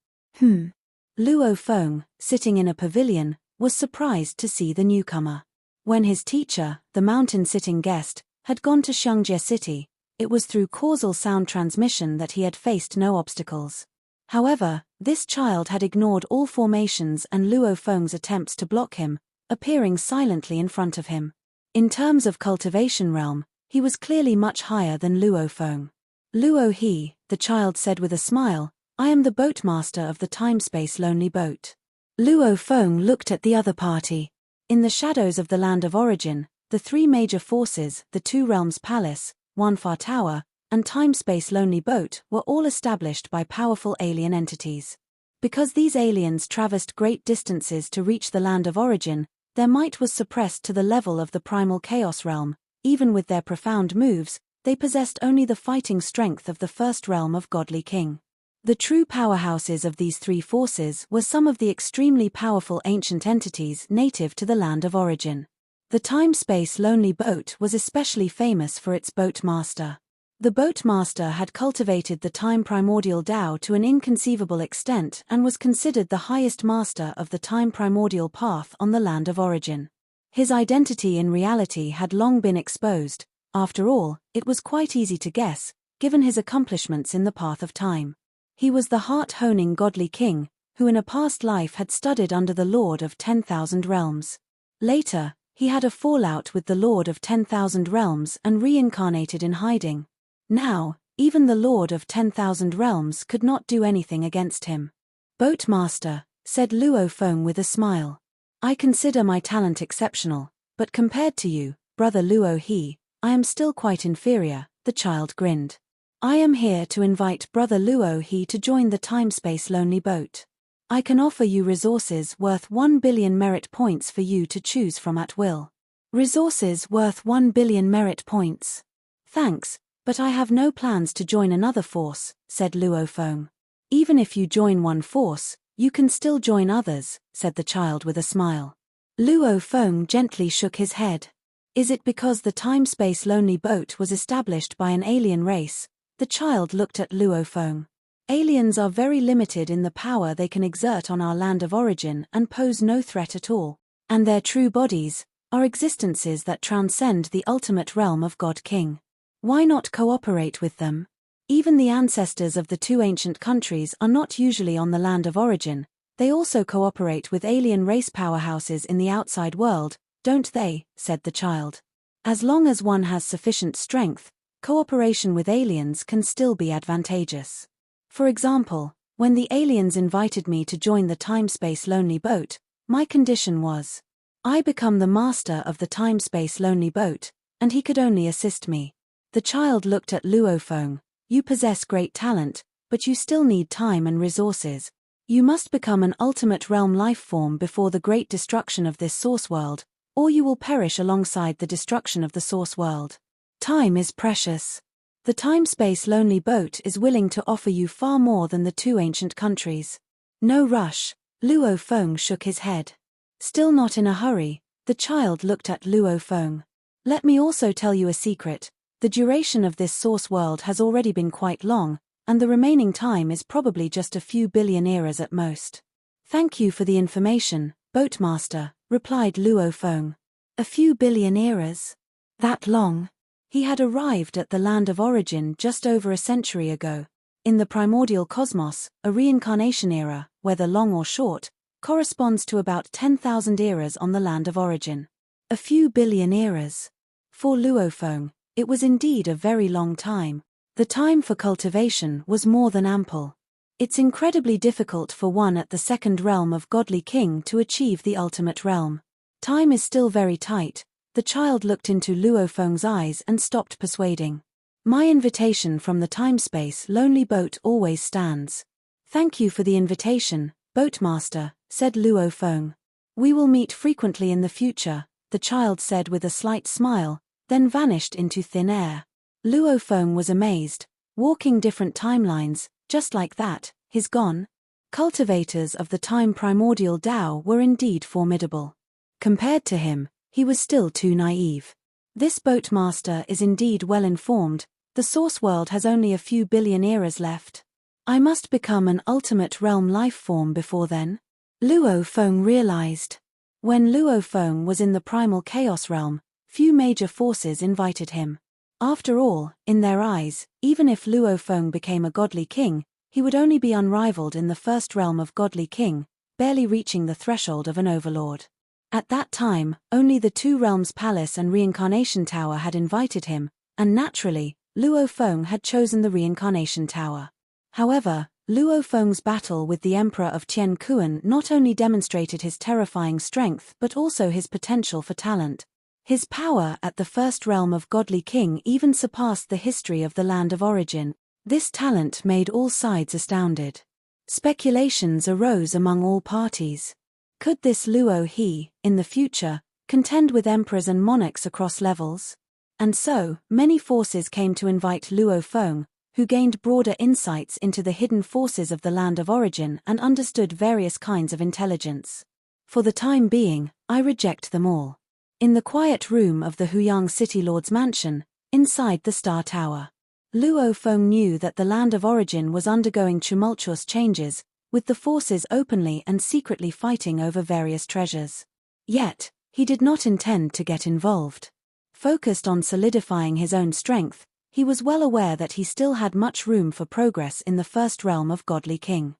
Luo Feng, sitting in a pavilion, was surprised to see the newcomer. When his teacher, the mountain-sitting guest, had gone to Xiangjie city, it was through causal sound transmission that he had faced no obstacles. However, this child had ignored all formations and Luo Feng's attempts to block him, appearing silently in front of him. In terms of cultivation realm, he was clearly much higher than Luo Feng. Luo He, the child said with a smile, I am the boatmaster of the time-space lonely boat. Luo Feng looked at the other party. In the shadows of the land of origin, the three major forces, the Two Realms Palace, One Far Tower, and Time-Space Lonely Boat, were all established by powerful alien entities. Because these aliens traversed great distances to reach the land of origin, their might was suppressed to the level of the primal chaos realm. Even with their profound moves, they possessed only the fighting strength of the first realm of Godly King. The true powerhouses of these three forces were some of the extremely powerful ancient entities native to the land of origin. The Time-Space Lonely Boat was especially famous for its boat master. The boat master had cultivated the time primordial Tao to an inconceivable extent and was considered the highest master of the time primordial path on the land of origin. His identity in reality had long been exposed. After all, it was quite easy to guess, given his accomplishments in the path of time. He was the heart-honing Godly King, who in a past life had studied under the Lord of 10,000 Realms. Later, he had a fallout with the Lord of 10,000 Realms and reincarnated in hiding. Now, even the Lord of 10,000 Realms could not do anything against him. "Boatmaster," said Luo Feng with a smile. "I consider my talent exceptional, but compared to you, brother Luo He, I am still quite inferior." The child grinned. "I am here to invite brother Luo He to join the Time-Space Lonely Boat. I can offer you resources worth 1 billion merit points for you to choose from at will." "Resources worth 1 billion merit points? Thanks, but I have no plans to join another force," said Luo Feng. "Even if you join one force, you can still join others," said the child with a smile. Luo Feng gently shook his head. "Is it because the Time-Space Lonely Boat was established by an alien race?" The child looked at Luo Feng. "Aliens are very limited in the power they can exert on our land of origin and pose no threat at all. And their true bodies are existences that transcend the ultimate realm of God King. Why not cooperate with them? Even the ancestors of the two ancient countries are not usually on the land of origin. They also cooperate with alien race powerhouses in the outside world, don't they?" said the child. "As long as one has sufficient strength, cooperation with aliens can still be advantageous. For example, when the aliens invited me to join the Time-Space Lonely Boat, my condition was I become the master of the Time-Space Lonely Boat, and he could only assist me." The child looked at Luo Feng. "You possess great talent, but you still need time and resources. You must become an ultimate realm life form before the great destruction of this source world, or you will perish alongside the destruction of the source world. Time is precious. The Time-Space Lonely Boat is willing to offer you far more than the two ancient countries." "No rush." Luo Feng shook his head. Still not in a hurry, the child looked at Luo Feng. "Let me also tell you a secret. The duration of this source world has already been quite long, and the remaining time is probably just a few billion eras at most." "Thank you for the information, Boatmaster," replied Luo Feng. "A few billion eras? That long?" He had arrived at the land of origin just over a century ago. In the primordial cosmos, a reincarnation era, whether long or short, corresponds to about 10,000 eras on the land of origin. A few billion eras. For Luo Feng, it was indeed a very long time. The time for cultivation was more than ample. It's incredibly difficult for one at the second realm of Godly King to achieve the ultimate realm. Time is still very tight. The child looked into Luo Feng's eyes and stopped persuading. "My invitation from the Time-Space Lonely Boat always stands." "Thank you for the invitation, Boatmaster," said Luo Feng. "We will meet frequently in the future," the child said with a slight smile, then vanished into thin air. Luo Feng was amazed. Walking different timelines, just like that, he's gone. Cultivators of the time primordial Tao were indeed formidable. Compared to him, he was still too naive. This Boatmaster is indeed well informed. The source world has only a few billion eras left. I must become an ultimate realm life form before then. Luo Feng realized. When Luo Feng was in the primal chaos realm, few major forces invited him. After all, in their eyes, even if Luo Feng became a Godly King, he would only be unrivaled in the first realm of Godly King, barely reaching the threshold of an overlord. At that time, only the Two Realms Palace and Reincarnation Tower had invited him, and naturally, Luo Feng had chosen the Reincarnation Tower. However, Luo Feng's battle with the Emperor of Tian Kuan not only demonstrated his terrifying strength but also his potential for talent. His power at the first realm of Godly King even surpassed the history of the land of origin. This talent made all sides astounded. Speculations arose among all parties. Could this Luo He, in the future, contend with emperors and monarchs across levels? And so, many forces came to invite Luo Feng, who gained broader insights into the hidden forces of the land of origin and understood various kinds of intelligence. For the time being, I reject them all. In the quiet room of the Huyang City Lord's mansion, inside the Star Tower, Luo Feng knew that the land of origin was undergoing tumultuous changes, with the forces openly and secretly fighting over various treasures. Yet, he did not intend to get involved. Focused on solidifying his own strength, he was well aware that he still had much room for progress in the first realm of Godly King.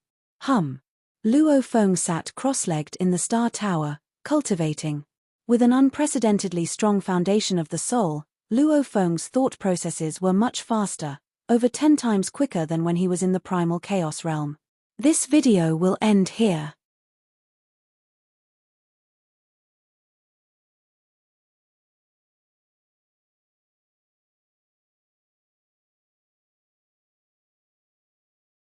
Luo Feng sat cross-legged in the Star Tower, cultivating. With an unprecedentedly strong foundation of the soul, Luo Feng's thought processes were much faster, over 10 times quicker than when he was in the primal chaos realm. This video will end here.